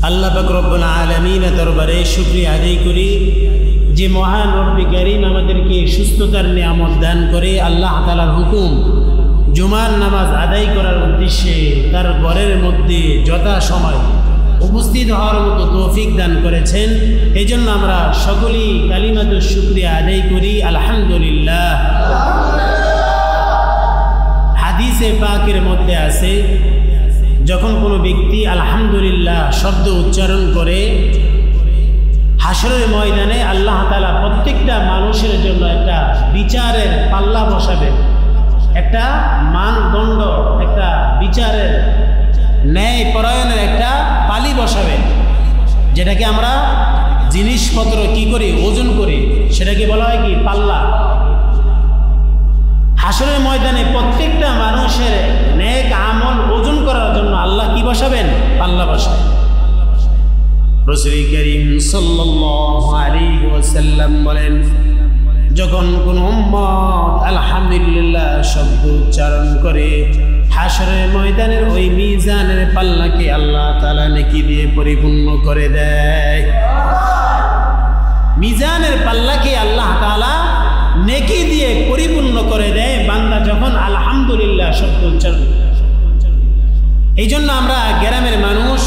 আল্লাহ পাক রব্বুল আলামিনের দরবারে শুকরিয়া আদায় করি যে মহান রব্বি কারীম আমাদেরকে সুস্থতার নিয়ামত দান করে আল্লাহ তাআলার হুকুম জুমার নামাজ আদায় করার উদ্দেশ্যে তার ঘরের মধ্যে যথা সময় উপস্থিত হওয়ার মতো তৌফিক দান করেছেন। এই জন্য আমরা সকলেই কালিমাতুশ শুকরিয়া আদায় করি আলহামদুলিল্লাহ। হাদিসে পাকের মধ্যে আছে, যখন কোনো ব্যক্তি আলহামদুলিল্লাহ শব্দ উচ্চারণ করে হাসরের ময়দানে আল্লাহ তাআলা প্রত্যেকটা মানুষের জন্য একটা বিচারের পাল্লা বসাবে, একটা মানদণ্ড, একটা বিচারের ন্যায় পরায়ণের একটা পালি বসাবে, যেটাকে আমরা জিনিসপত্র কি করি ওজন করি, সেটাকে বলা হয় কি পাল্লা। হাসরের ময়দানে প্রত্যেকটা মানুষের নেক আমল ওজন করার জন্য আল্লাহ কি বসাবেন? পাল্লা বসাবেন। রাসূল করিম সাল্লাল্লাহু আলাইহি ওয়াসাল্লাম বলেন, যখন কোন উম্মত আলহামদুলিল্লাহ শব্দ উচ্চারণ করে হাসরের ময়দানের ওই মিজানের পাল্লাকে আল্লাহ তাআলা নেকি দিয়ে পরিপূর্ণ করে দেয়। মিজানের পাল্লাকে আল্লাহ তাআলা নেকি দিয়ে পরিপূর্ণ করে দেয় বান্দা যখন আলহামদুলিল্লাহ শব্দ উচ্চারণ। এই জন্য আমরা গ্রামের মানুষ,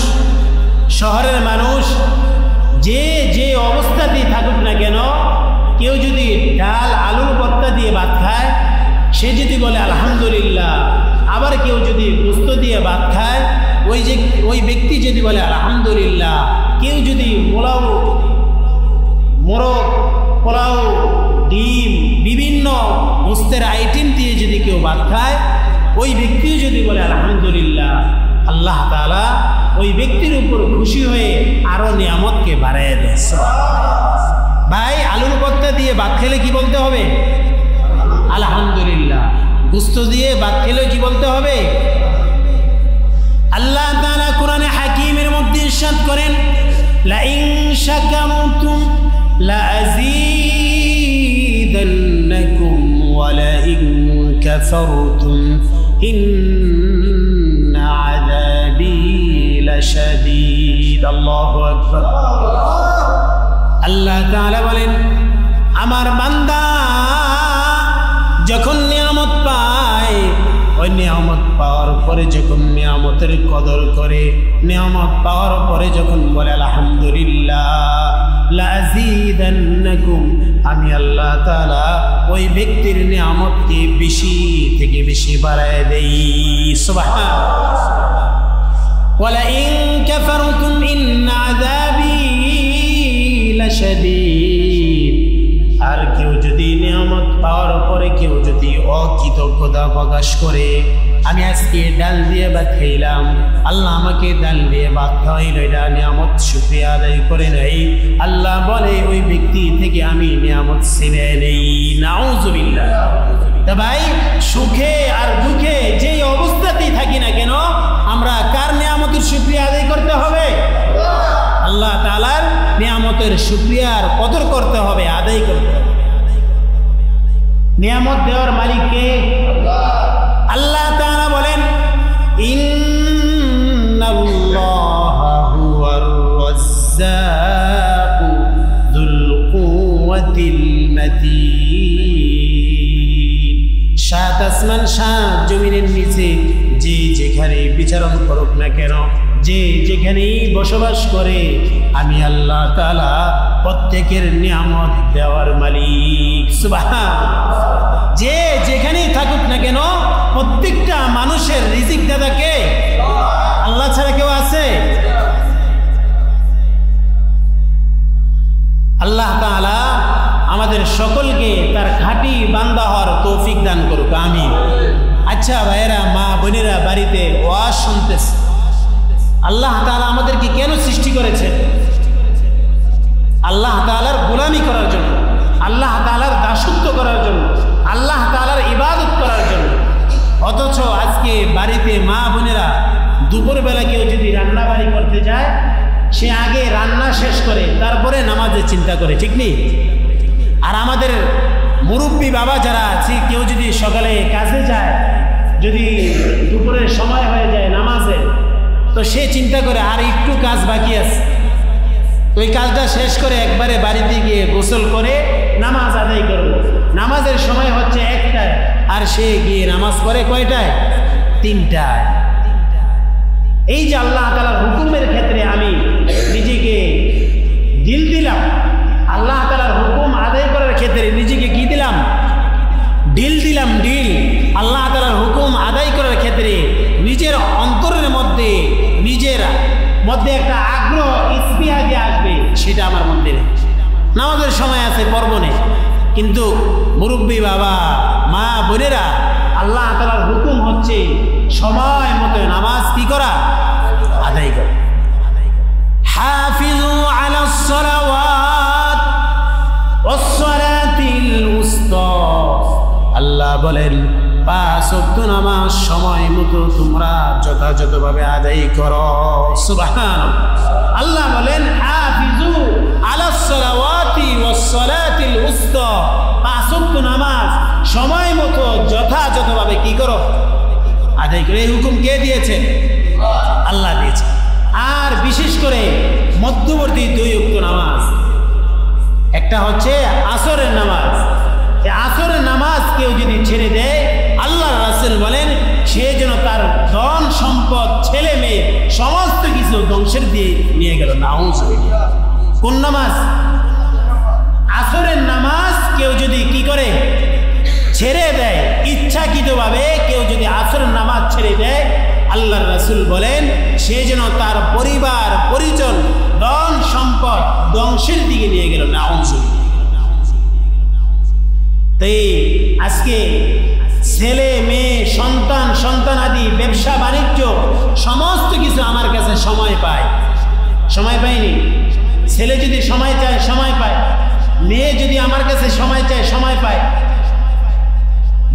শহরের মানুষ, যে যে অবস্থাতেই থাকুক না কেন, কেউ যদি ডাল আলুর ভর্তা দিয়ে ভাত খায় সে যদি বলে আলহামদুলিল্লাহ, আবার কেউ যদি গোস্ত দিয়ে ভাত খায় ওই ব্যক্তি যদি বলে আলহামদুলিল্লাহ, কেউ যদি মোরগ পোলাও ডিম বিভিন্ন গোস্তের আইটেম দিয়ে যদি কেউ ভাত খায় ওই ব্যক্তিও যদি বলে আলহামদুলিল্লাহ, আল্লাহ তাআলা ওই ব্যক্তির উপর খুশি হয়ে আরো নিয়ামতকে বাড়ায় দেয়। ভাই, আলুর ভর্তা দিয়ে ভাত খেলে কি বলতে হবে? আলহামদুলিল্লাহ। গোস্ত দিয়ে ভাত খেলে কি বলতে হবে? আল্লাহ তাআলা কোরআনে হাকিমের মধ্যে ইরশাদ করেন, লা ইন শাকারতুম লা আযীদান্নাকুম ওয়া লা ইন কাফারতুম ইন্না আযাবী লাশাদীদ। আল্লাহু আকবার। আল্লাহ তাআলা বলেন, আমার বান্দা যখন নিয়ামত পায়, ওই নিয়ামত পাওয়ার পরে যখন নিয়ামতের কদর করে, নিয়ামত পাওয়ার পরে যখন বলে আলহামদুলিল্লাহ, লা আযীদান্নাকুম, আমি আল্লাহ তাআলা ওই ব্যক্তির নিয়ামতকে বেশি থেকে বেশি বাড়ায় দেই। সুবহানাল্লাহ। ওয়ালা ইন কাফারতুম ইন্না আযাবী লাশাদীদ। আর কেউ যদি নিয়ামত পাওয়ার পরে কেউ যদি অকৃতজ্ঞতা প্রকাশ করে, আমি আজকে ডাল দিয়ে ভাত খাইলাম, আল্লাহ আমাকে ডাল দিয়ে ভাত খাওয়াইল, এটা নিয়ামত শুকরিয়া আদায় করে নাই, আল্লাহ বলে ওই ব্যক্তি থেকে আমি নিয়ামত ছিনিয়ে নেই। নাউযুবিল্লাহ। তা ভাই, সুখে আর দুঃখে যেই অবস্থাতেই থাকি না কেন, আমরা কার নিয়ামতের শুকরিয়া আদায় করতে হবে? আল্লাহ তাআলার নিয়ামতের শুকরিয়ার কদর করতে হবে, আদায় করতে হবে। নিয়ামত দেওয়ার মালিক কে? আল্লাহ তাআলা বলেন, ইন্নাল্লাহা হুয়ার রাজ্জাকু যুল কুওয়াতিল মাতিন। সাত আসমান সাত জমিনের নিচে যে যেখানে বিচরণ করুক না কেন, যে যেখানেই বসবাস করে, আমি আল্লাহ তাআলা প্রত্যেকের নিয়ামত দেওয়ার মালিক। সুবহানাল্লাহ। যে যেখানেই থাকুক না কেন, প্রত্যেকটা মানুষের রিজিক দাতা কে? আল্লাহ ছাড়া কেউ আছে? আল্লাহ তাআলা আমাদের সকলকে তার খাঁটি বান্দা হওয়ার তৌফিক দান করুক, আমিন। আচ্ছা ভাইয়েরা, মা বোনেরা, বাড়িতে ওয়াজ শুনতেছে, আল্লাহ তাআলা আমাদেরকে কেন সৃষ্টি করেছেন? আল্লাহ তাআলার গোলামি করার জন্য, আল্লাহ তাআলার দাসত্ব করার জন্য, আল্লাহ তাআলার ইবাদত করার জন্য। অথচ আজকে বাড়িতে মা বোনেরা দুপুরবেলা কেউ যদি রান্না বাড়ি করতে যায়, সে আগে রান্না শেষ করে তারপরে নামাজের চিন্তা করে, ঠিক নেই? আর আমাদের মুরব্বী বাবা যারা আছে, কেউ যদি সকালে কাজে যায়, যদি দুপুরের সময় হয়ে যায় নামাজে, তো সে চিন্তা করে আর একটু কাজ বাকি আছে, ওই কাজটা শেষ করে একবারে বাড়িতে গিয়ে গোসল করে নামাজ আদায় করব। নামাজের সময় হচ্ছে 1টায়, আর সে গিয়ে নামাজ পড়ে কয়টায়? 3টায়। এই যে আল্লাহ তাআলার হুকুমের ক্ষেত্রে আমি নিজেকে দিল দিলাম, আল্লাহ তাআলার হুকুম আদায় করার ক্ষেত্রে নিজেকে কি দিলাম? ডিল দিলাম, ডিল। আল্লাহ তাআলার হুকুম আদায় করার ক্ষেত্রে নিজের অন্তরের মধ্যে একটা আগ্রহ স্পৃহা যে আসবে, সেটা আমার মধ্যে নেই। নামাজের সময় আছে, পর্ব নেই, কিন্তু মুরব্বী বাবা মা বোনেরা, আল্লাহ তাআলার হুকুম হচ্ছে সময় মতো নামাজ কি করা? আদায় করা। হাফিজু আলাস সালাওয়াত ওয়াস সালাতিল উসতা, আল্লাহ বলেন 5 ওয়াক্ত নামাজ সময় মতো তোমরা যথাযথভাবে আদায় করো। সুবহানাল্লাহ। আল্লাহ বলেন হাফিজু আলাস সালাওয়াতি ওয়াস সালাতিল উসতা, 5 ওয়াক্ত নামাজ সময় মতো যথাযথভাবে কি করো? আদায় করো। এই হুকুম কে দিয়েছে? আল্লাহ দিয়েছে। আর বিশেষ করে মধ্যবর্তী 2 ওয়াক্ত নামাজ, একটা হচ্ছে আসরের নামাজ। এই আসরের নামাজ কেউ যদি ছেড়ে দেয়, আল্লাহ রাসূল বলেন সে যেন তার ধন সম্পদ ছেলে মেয়ে সমস্ত কিছু ধ্বংসের দিয়ে নিয়ে গেল। নাউযুবিল্লাহ। কোন নামাজ? আসরের নামাজ কেউ যদি কি করে? ছেড়ে দেয়, ইচ্ছাকৃতভাবে কেউ যদি আসরের নামাজ ছেড়ে দেয়, আল্লাহ রাসূল বলেন সে যেন তার পরিবার পরিজন ধন সম্পদ ধ্বংসের দিকে নিয়ে গেল। নাউযুবিল্লাহ। তাই আজকে ছেলে মেয়ে সন্তানাদি ব্যবসা বাণিজ্য সমস্ত কিছু আমার কাছে সময় পায়, সময় পাইনি। ছেলে যদি সময় চায় সময় পায়, মেয়ে যদি আমার কাছে সময় চায় সময় পায়,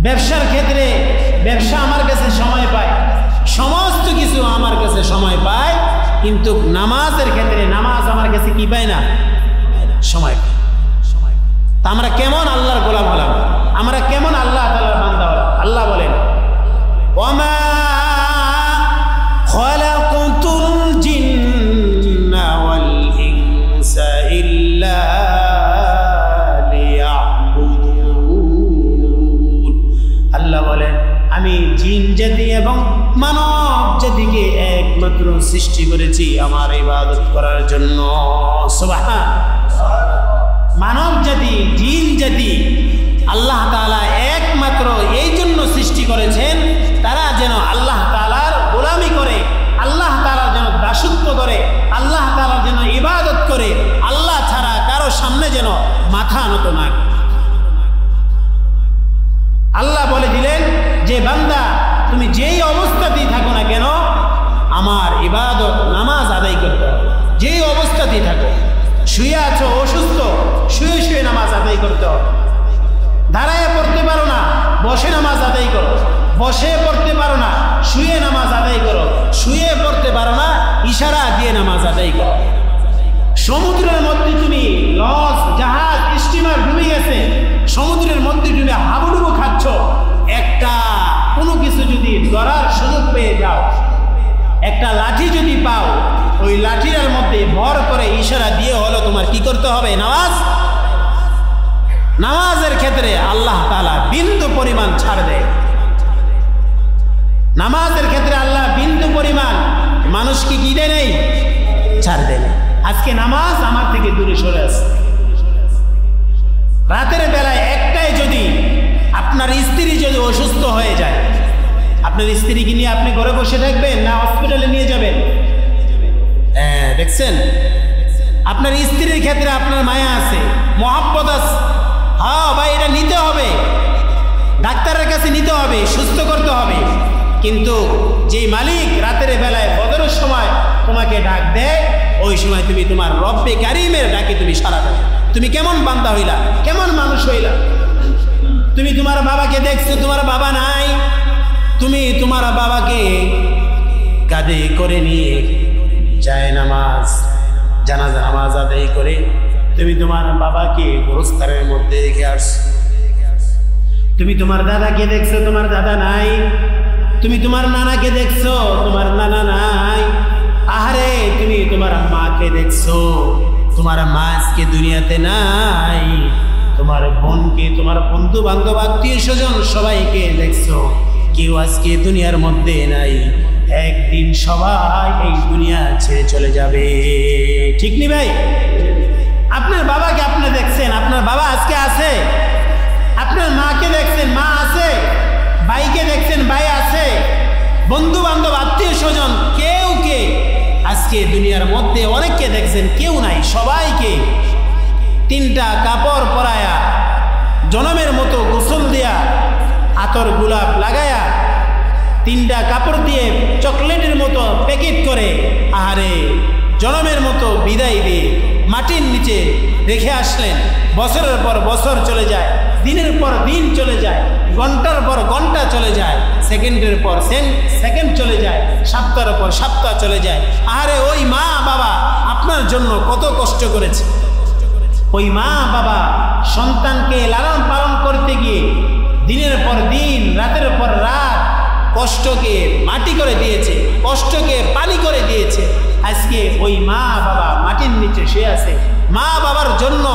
ব্যবসার ক্ষেত্রে ব্যবসা আমার কাছে সময় পায়, সমস্ত কিছু আমার কাছে সময় পায়, কিন্তু নামাজের ক্ষেত্রে নামাজ আমার কাছে কি পায় না? সময় পায়। তা আমরা কেমন আল্লাহর গোলাম হলাম? আমরা কেমন আল্লাহ তাআলার বান্দা হলাম? আল্লাহ বলেন ওয়ামা খালাকতুল জিন্না ওয়াল ইনসা ইল্লা লিয়াবুদুন। আল্লাহ বলেন আমি জিন জাতি এবং মানব জাতিকে একমাত্র সৃষ্টি করেছি আমার ইবাদত করার জন্য। সুবহানাল্লাহ। মানব জাতি, জিন জাতি আল্লাহ তাআলা একমাত্র এই জন্য সৃষ্টি করেছেন, তারা যেন আল্লাহ তাআলার গোলামি করে, আল্লাহ তাআলার যেন দাসত্ব করে, আল্লাহ তাআলার যেন ইবাদত করে, আল্লাহ ছাড়া কারো সামনে যেন মাথা নত না। আল্লাহ বলে দিলেন যে বান্দা তুমি যেই অবস্থাতেই থাকো না কেন, আমার ইবাদত নামাজ আদায় করতে হবে। যেই অবস্থাতেই থাকো, শুয়ে আছো অসুস্থ, শুয়ে শুয়ে নামাজ আদায় করতে হবে। দাঁড়ায় পড়তে পারো না, বসে নামাজ আদায় করো। বসে পড়তে পারো না, শুয়ে নামাজ আদায় করো। শুয়ে পড়তে পারো না, ইশারা দিয়ে নামাজ আদায় করো। সমুদ্রের মধ্যে তুমি লঞ্চ, জাহাজ, স্টিমার ডুবে গেছে, সমুদ্রের মধ্যে ডুবে হাবুডুবু খাচ্ছ, একটা কোনো কিছু যদি ধরার সুযোগ পেয়ে যাও, একটা লাঠি যদি পাও, ওই লাঠির মধ্যে ভর করে ইশারা দিয়ে হলো তোমার কি করতে হবে? নামাজ। নামাজের ক্ষেত্রে আল্লাহ তাআলা বিন্দু পরিমাণ ছাড় দেয়। নামাজের ক্ষেত্রে আল্লাহ বিন্দু পরিমাণ মানুষকে কি দেয় নেই? ছাড় দেয়। আজকে নামাজ আমার থেকে দূরে সরে আছে। রাতের বেলায় একটাই যদি আপনার স্ত্রী যদি অসুস্থ হয়ে যায়, আপনার স্ত্রীকে নিয়ে আপনি ঘরে বসে থাকবেন না হসপিটালে নিয়ে যাবেন? হ্যাঁ, দেখছেন? আপনার স্ত্রীর ক্ষেত্রে আপনার মায়া আছে, মহব্বত আছে। হ্যাঁ ভাই, এটা নিতে হবে, ডাক্তারের কাছে নিতে হবে, সুস্থ করতে হবে। কিন্তু যেই মালিক রাতের বেলায় ফজরের সময় তোমাকে ডাক দেয়, ওই সময় তুমি তোমার রব্বে কারিমের ডাকে তুমি সাড়া দাও। তুমি কেমন বান্দা হইলা, কেমন মানুষ হইলা? তুমি তোমার বাবাকে দেখছো, তোমার বাবা নাই, তুমি তোমার বাবাকে কাঁধে করে নিয়ে যায় নামাজ, জানাজা নামাজ আদায় করে তুমি তোমার বাবাকে গোরস্থানের মধ্যে রেখে আসছো। তুমি তোমার দাদাকে দেখছো, তোমার দাদা নাই। তুমি তোমার নানাকে দেখছো, তোমার নানা নাই। আহারে তুমি তোমার মাকে দেখছো, তোমার মা আজকে দুনিয়াতে নাই, তোমার বোনকে, তোমার বন্ধু বান্ধব আত্মীয় স্বজন সবাইকে দেখছো, কেউ আজকে দুনিয়ার মধ্যে নাই। একদিন সবাই এই দুনিয়া ছেড়ে চলে যাবে, ঠিক নি ভাই? আপনার বাবাকে আপনি দেখছেন, আপনার বাবা আজকে আছে। আপনার মাকে দেখছেন, মা আছে। ভাইকে দেখছেন, ভাই আছে। বন্ধু বান্ধব আত্মীয় স্বজন কেউ কে আজকে দুনিয়ার মধ্যে অনেককে দেখছেন, কেউ নাই। সবাইকে তিনটা কাপড় পরায়া, জনমের মতো গোসল দিয়া, আতর গোলাপ লাগায়া, তিনটা কাপড় দিয়ে চকলেটের মতো প্যাকেট করে আহারে জনমের মতো বিদায় দিয়ে মাটির নিচে রেখে আসলেন। বছরের পর বছর চলে যায়, দিনের পর দিন চলে যায়, ঘন্টার পর ঘন্টা চলে যায়, সেকেন্ডের পর সেকেন্ড চলে যায়, সপ্তাহের পর সপ্তাহ চলে যায়। আরে ওই মা বাবা আপনার জন্য কত কষ্ট করেছে। ওই মা বাবা সন্তানকে লালন পালন করতে গিয়ে দিনের পর দিন, রাতের পর রাত কষ্টকে মাটি করে দিয়েছে, কষ্টকে পানি করে দিয়েছে। আজকে ওই মা বাবা মাটির নিচে শুয়ে আছে। মা বাবার জন্য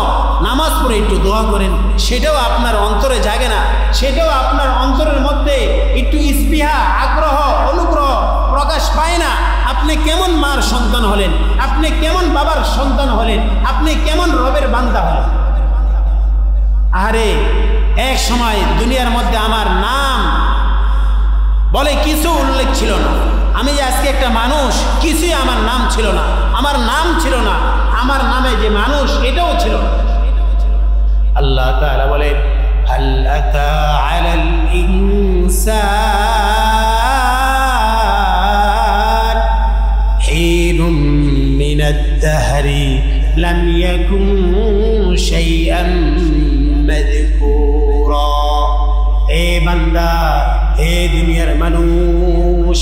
নামাজ পড়ে একটু দোয়া করেন, সেটাও আপনার অন্তরে জাগে না, সেটাও আপনার অন্তরের মধ্যে একটু স্পৃহা, আগ্রহ, অনুগ্রহ প্রকাশ পায় না। আপনি কেমন মার সন্তান হলেন? আপনি কেমন বাবার সন্তান হলেন? আপনি কেমন রবের বান্দা হলেন? আরে এক সময় দুনিয়ার মধ্যে আমার নাম বলে কিছু উল্লেখ ছিল না। আমি যে আজকে একটা মানুষ, কিছুই আমার নাম ছিল না, আমার নাম ছিল না, আমার নামে যে মানুষ এটাও ছিল না। আল্লাহ তাআলা বলে হাল আতা আলাল ইনসান হিনুম মিনাদ দাহরি লাম ইয়াকুন শাইআন মাযকুরা। এ বান্দা, হে দুনিয়ার মানুষ,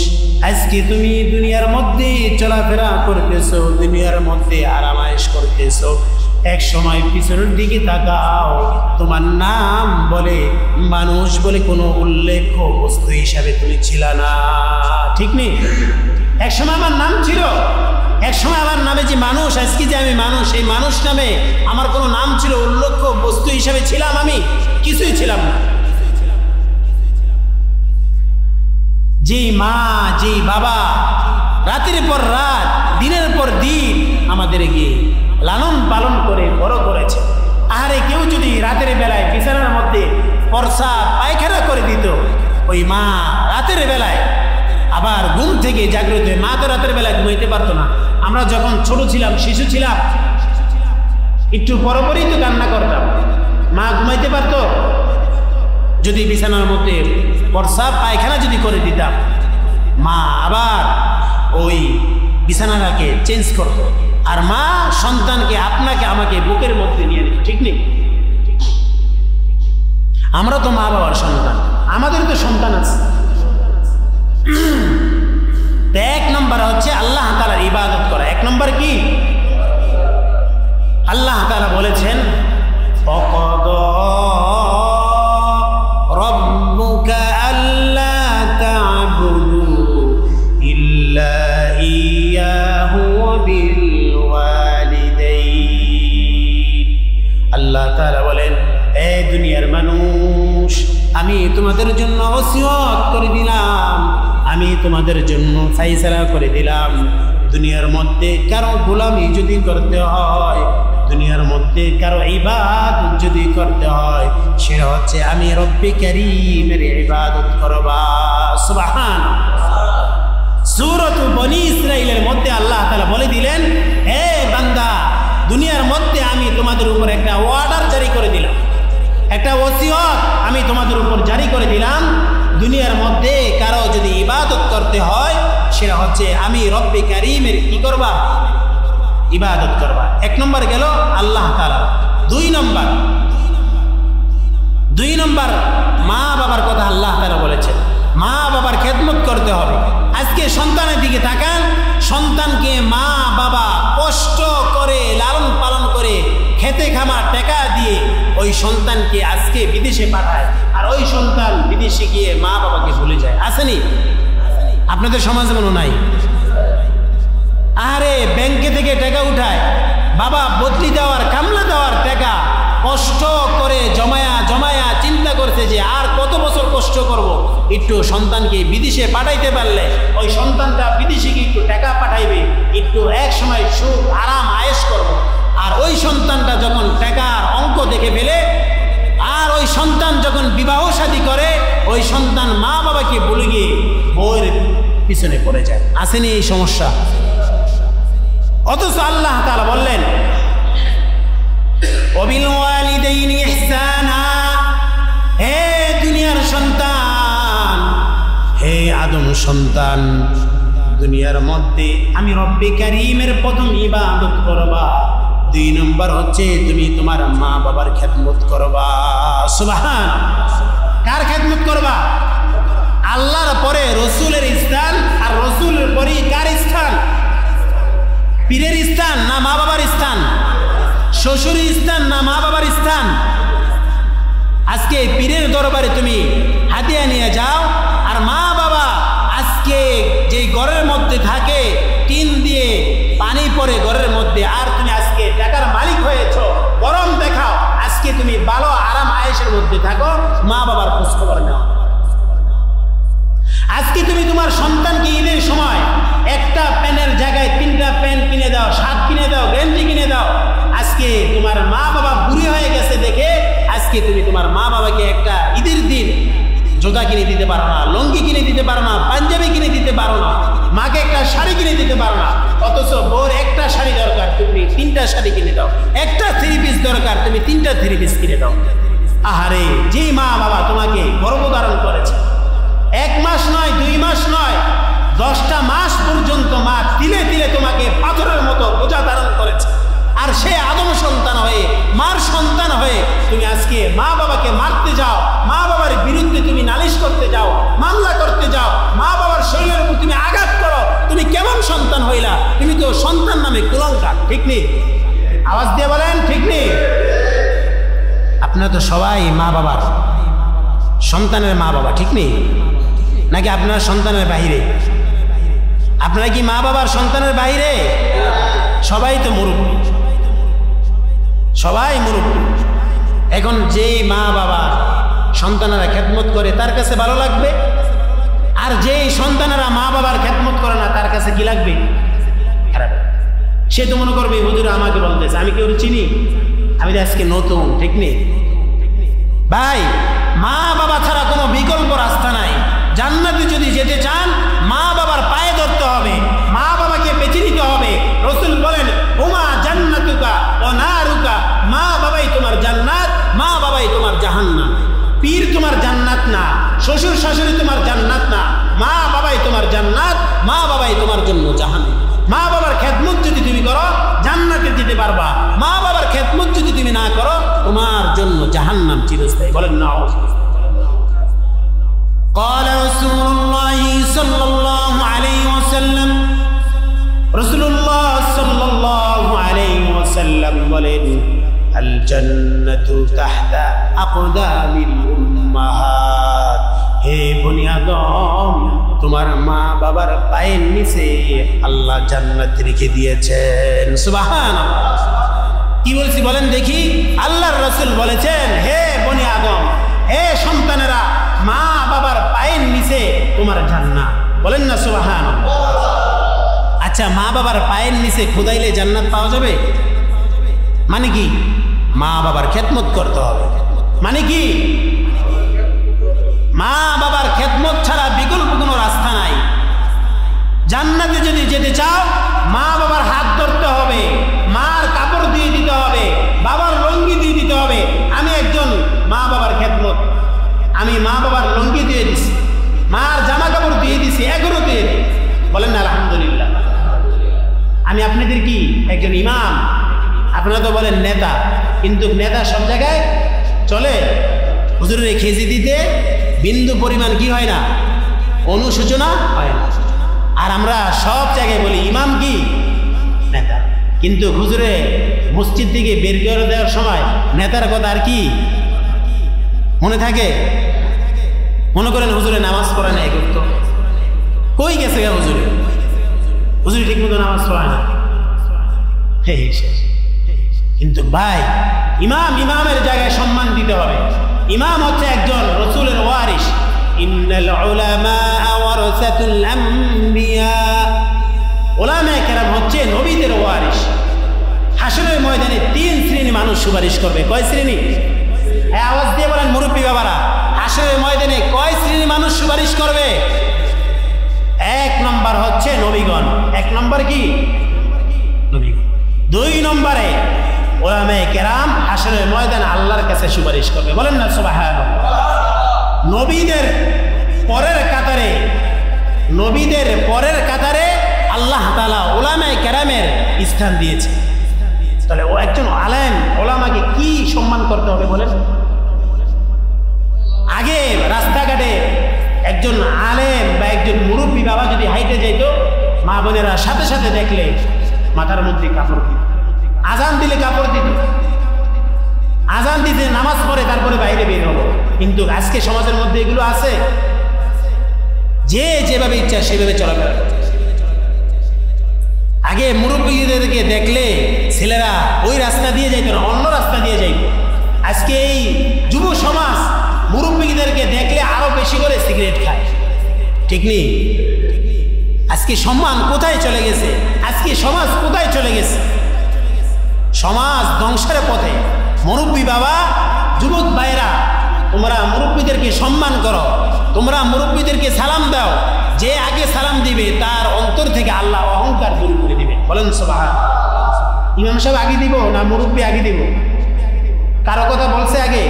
আজকে তুমি দুনিয়ার মধ্যে চলাফেরা করতেছো, দুনিয়ার মধ্যে আরামায়েশ করতেছো। এক সময় পিছনের দিকে তাকাও, তোমার নাম বলে, মানুষ বলে কোনো উল্লেখ্য বস্তু হিসাবে তুমি ছিল না, ঠিক নেই? এক সময় আমার নাম ছিল, এক সময় আমার নামে যে মানুষ, আজকে যে আমি মানুষ, এই মানুষ নামে আমার কোনো নাম ছিল, উল্লেখ্য বস্তু হিসাবে ছিলাম আমি? কিছুই ছিলাম না। যেই মা, যেই বাবা রাতের পর রাত, দিনের পর দিন আমাদেরকে লালন পালন করে বড় করেছে। আহারে কেউ যদি রাতের বেলায় বিছানার মধ্যে প্রস্রাব পায়খানা করে দিত, ওই মা রাতের বেলায় আবার ঘুম থেকে জাগ্রত হয়ে, মা তো রাতের বেলায় ঘুমাইতে পারতো না। আমরা যখন ছোট ছিলাম, শিশু ছিলাম, একটু পরপরই তো কান্না করতাম। মা ঘুমাইতে পারতো? যদি বিছানার মধ্যে প্রস্রাব পায়খানা যদি করে দিতাম, মা আবার ওই বিছানাটাকে চেঞ্জ করত, আর মা সন্তানকে, আপনাকে আমাকে বুকের মধ্যে নিয়ে নিত, ঠিক নেই? আমরা তো মা বাবার সন্তান, আমাদের তো সন্তান আছে। এক নম্বর হচ্ছে আল্লাহ তাআলার ইবাদত করা। এক নম্বর কি? আল্লাহ তাআলা বলেছেন রব্বুকা আল্লা তা'বুদু ইল্লা ইয়্যাহু ওয়া বিল ওয়ালিদাইন। আল্লাহ তাআলা বলেন, হে দুনিয়ার মানুষ, আমি তোমাদের জন্য ওসিয়ত করে দিলাম, আমি তোমাদের জন্য ফায়সালা করে দিলাম, দুনিয়ার মধ্যে কারো গোলামি যদি করতে হয়, দুনিয়ার মধ্যে কারো ইবাদত যদি করতে হয়, সেটা হচ্ছে আমি রব্বে কারীমের ইবাদত করবা। সুবহানাল্লাহ। সূরাত বনী ইসরাঈলের মধ্যে আল্লাহ তাআলা বলে দিলেন, হে বান্দা, দুনিয়ার মধ্যে আমি তোমাদের উপর একটা অর্ডার জারি করে দিলাম, একটা ওসিয়ত আমি তোমাদের উপর জারি করে দিলাম, দুনিয়ার মধ্যে কারো যদি ইবাদত করতে হয়, সেটা হচ্ছে আমি রব্বে কারীমের কি করবা? ইবাদত করবা। এক নম্বর গেল আল্লাহ তাআলা। দুই নম্বর মা বাবার কথা আল্লাহ তাআলা বলেছেন, মা বাবার খেদমত করতে হবে। আজকে সন্তানের দিকে তাকান, সন্তানকে মা বাবা কষ্ট করে লালন পালন করে খেতে খামা টাকা দিয়ে ওই সন্তানকে আজকে বিদেশে পাঠায়, আর ওই সন্তান বিদেশে গিয়ে মা বাবাকে ভুলে যায়। আসেনি? আপনাদের সমাজে মনে নাই? আরে ব্যাংকে থেকে টাকা উঠায়, বাবা বদলি দেওয়ার কামলা দেওয়ার টাকা কষ্ট করে জমায়া জমায়া চিন্তা করছে যে আর কত বছর কষ্ট করব, একটু সন্তানকে বিদেশে পাঠাইতে পারলে ওই সন্তানটা বিদেশে গিয়ে একটু টাকা পাঠাইবে, একটু এক সময় সুখ আরাম আয়েশ করব। আর ওই সন্তানটা যখন টাকার অঙ্ক দেখে ফেলে, আর ওই সন্তান যখন বিবাহ শাদী করে, ওই সন্তান মা বাবাকে ভুলে গিয়ে বউয়ের পিছনে পড়ে যায়। আসেনি এই সমস্যা? অথচ আল্লাহ তাআলা বললেন ওয়াবিল ওয়ালিদাইনি ইহসানা, হে দুনিয়ার সন্তান, হে আদম সন্তান, দুনিয়ার মধ্যে আমি রব্বে কারীমের প্রথম ইবাদত করবা, 2 নম্বর হচ্ছে তুমি তোমার মা বাবার খেদমত করবা। সুবহানাল্লাহ। কার খেদমত করবা? আল্লাহর পরে রসুলের স্থান, আর রসুলের পরে কার স্থান? পীরের স্থান না মা বাবার স্থান? শ্বশুরের স্থান না মা বাবার স্থান? আজকে পীরের দরবারে তুমি হাদিয়া নিয়ে যাও, আর মা বাবা আজকে যে ঘরের মধ্যে থাকে টিন দিয়ে পানি পড়ে ঘরের মধ্যে, আর তুমি আজকে টাকার মালিক হয়েছ, গরম দেখাও, আজকে তুমি ভালো আরাম আয়েশের মধ্যে থাকো, মা বাবার খোঁজ খবর নাও। আজকে তুমি তোমার সন্তানকে ঈদের সময় একটা প্যানের জায়গায় 3টা প্যান্ট কিনে দাও, শার্ট কিনে দাও, গেঞ্জি কিনে দাও। আজকে তোমার মা বাবা বুড়ি হয়ে গেছে দেখে আজকে তুমি তোমার মা বাবাকে একটা ঈদের দিন জুতা কিনে দিতে পারো না, লুঙ্গি কিনে দিতে পারো না, পাঞ্জাবি কিনে দিতে পারো না, মাকে একটা শাড়ি কিনে দিতে পারো না। অথচ বোর একটা শাড়ি দরকার, তুমি 3টা শাড়ি কিনে দাও, একটা 3 পিস দরকার, তুমি 3টা 3 পিস কিনে দাও। আহারে, যে মা বাবা তোমাকে গর্ভধারণ করেছে, 1 মাস নয়, 2 মাস নয়, 10টা মাস পর্যন্ত মা তিলে তিলে তোমাকে পাথরের মতো বোঝা ধারণ করেছে, আর সে আদম সন্তান হয়ে, মার সন্তান হয়ে তুমি আজকে মা বাবাকে মারতে যাও, মা বাবার বিরুদ্ধে তুমি নালিশ করতে যাও, মামলা করতে যাও, মা বাবার শরীরের উপর তুমি আঘাত করো, তুমি কেমন সন্তান হইলা? তুমি তো সন্তান নামে কুলঙ্কার, ঠিক নেই? আওয়াজ দিয়ে বলেন ঠিক নেই? আপনারা তো সবাই মা বাবার সন্তানের মা বাবা, ঠিক নেই? নাকি আপনার সন্তানের বাহিরে? আপনারা কি মা বাবার সন্তানের বাহিরে? সবাই তো মুরব্বী, সবাই মুরব্বী। এখন যেই মা বাবা সন্তানেরা খেদমত করে তার কাছে ভালো লাগবে, আর যেই সন্তানেরা মা বাবার খেদমত করে না তার কাছে কি লাগবে? খারাপ। সে তো মনে করবে হুজুর আমাকে বলতেছে, আমি কি ওর চিনি? আমি তো আজকে নতুন, ঠিক নেই? ভাই, মা বাবা ছাড়া কোনো বিকল্প রাস্তা নাই। জান্নাতে যদি যেতে চান মা বাবার পায়ে ধরতে হবে, মা বাবাকে বেছে নিতে হবে। রাসূল বলেন হুমা জান্নাতুকা ওয়া নারুকা, মা বাবাই তোমার জান্নাত, মা বাবাই তোমার জাহান্নাম। পীর তোমার জান্নাত না, শ্বশুর শাশুড়ি তোমার জান্নাত না, মা বাবাই তোমার জান্নাত, মা বাবাই তোমার জন্য জাহান্নাম। মা বাবার খেদমত যদি তুমি করো জান্নাতে যেতে পারবা, মা বাবার খেদমত যদি তুমি না করো তোমার জন্য জাহান্নাম চিরস্থায়ী। বলেন না? قال رسول الله صلى الله عليه وسلم, রাসূলুল্লাহ সাল্লাল্লাহু আলাইহি ওয়াসাল্লাম বলেন আল জান্নাতু তাহতা আকদামিল উম্মাহাত, হে বনি আদম, তোমার মা বাবার পায়ের নিচে আল্লাহ জান্নাত রেখে দিয়েছেন। সুবহানাল্লাহ। কি বলছি বলেন দেখি? আল্লাহর রাসূল বলেছেন হে বনি আদম, হে সন্তানেরা, মা বাবার পায়ের নিচে তোমার জান্নাত। বলেন না সুবহানাল্লাহ। আচ্ছা, মা বাবার পায়ের নিচে খোদাইলে জান্নাত পাওয়া যাবে? মানে কি? মা বাবার খেদমত করতে হবে। মানে কি? মা বাবার খেদমত ছাড়া বিকল্প কোনো রাস্তা নাই। জান্নাতে যদি যেতে চাও মা বাবার হাত ধরতে হবে, মার কাপড় দিয়ে দিতে হবে, বাবার লুঙ্গি দিয়ে দিতে হবে। আমি একজন মা বাবার খেদমত, আমি মা বাবার লুঙ্গি দিয়ে দিছি, মার জামা কাপড় দিয়ে দিছি, এগুলো দিয়ে দিই। বলেন না আলহামদুলিল্লাহ। আমি আপনাদের কি একজন ইমাম? আপনারা তো বলেন নেতা, কিন্তু নেতা সব জায়গায় চলে? হুজুরের খেজি দিতে বিন্দু পরিমাণ কি হয় না, অনুশোচনা হয় না। আর আমরা সব জায়গায় বলি ইমাম কি নেতা, কিন্তু হুজুরে মসজিদ থেকে বের করে দেওয়ার সময় নেতার কথা আর কি মনে থাকে? মনে করেন হুজুরে নামাজ পড়ে নাই, করতো কই গেছে হুজুরে? হুজুর ঠিক মতো নামাজ পড়ে না। কিন্তু ভাই ইমামের জায়গায় সম্মান দিতে হবে। ইমাম হচ্ছে একজন রাসূলের ওয়ারিস। ইন্নাল উলামা ওয়ারাসাতুল আমবিয়া, উলামায়ে কেরাম হচ্ছে নবীদের ওয়ারিস। হাসরের ময়দানে 3 শ্রেণী মানুষ সুপারিশ করবে। কয় শ্রেণী? আওয়াজ দিয়ে বলেন মুরব্বী বাবারা, হাসরের ময়দানে কয় শ্রেণী মানুষ সুপারিশ করবে? 1 নম্বর হচ্ছে নবীগণ। 1 নম্বর কি? নবীগণ। 2 নম্বরে উলামায়ে কেরাম হাসরের ময়দানে আল্লাহর কাছে সুপারিশ করবে। বলেন না সুবহানাল্লাহ। নবীদের পরের কাতারে আল্লাহ তাআলা উলামায়ে কেরামের স্থান দিয়েছে। তাহলে ও একজন আলেম, ওলামাকে কি সম্মান করতে হবে বলেন? আগে রাস্তাঘাটে একজন আলেম বা একজন মুরব্বী বাবা যদি হাইটে যেত, মা বোনেরা সাথে সাথে দেখলে মাথার মধ্যে কাপড় দিত, আজান দিলে কাপড় দিত, আজান দিতে নামাজ পড়ে তারপরে বাইরে বের হলো। কিন্তু আজকে সমাজের মধ্যে এগুলো আছে? যে যেভাবে ইচ্ছা সেভাবে চলাফেরা। আগে মুরব্বীদেরকে দেখলে ছেলেরা ওই রাস্তা দিয়ে যাইত না, অন্য রাস্তা দিয়ে যাইত। আজকে এই যুব সমাজ মুরব্বীদেরকে দেখলে আরো বেশি করে সিগারেট খায়। ঠিক নেই? আজকে সম্মান কোথায় চলে গেছে? আজকে সমাজ কোথায় চলে গেছে? সমাজ ধ্বংসের পথে। মুরব্বী বাবা, যুবক ভাইরা, তোমরা মুরব্বীদেরকে সম্মান করো, তোমরা মুরব্বীদেরকে সালাম দাও। যে আগে সালাম দিবে তার অন্তর থেকে আল্লাহ অহংকার দূর করে দিবে। বলেন সুবহানাল্লাহ। ইমাম সাহেব আগে দিব না মুরব্বী আগে দিব? কারো কথা বলছে আগে?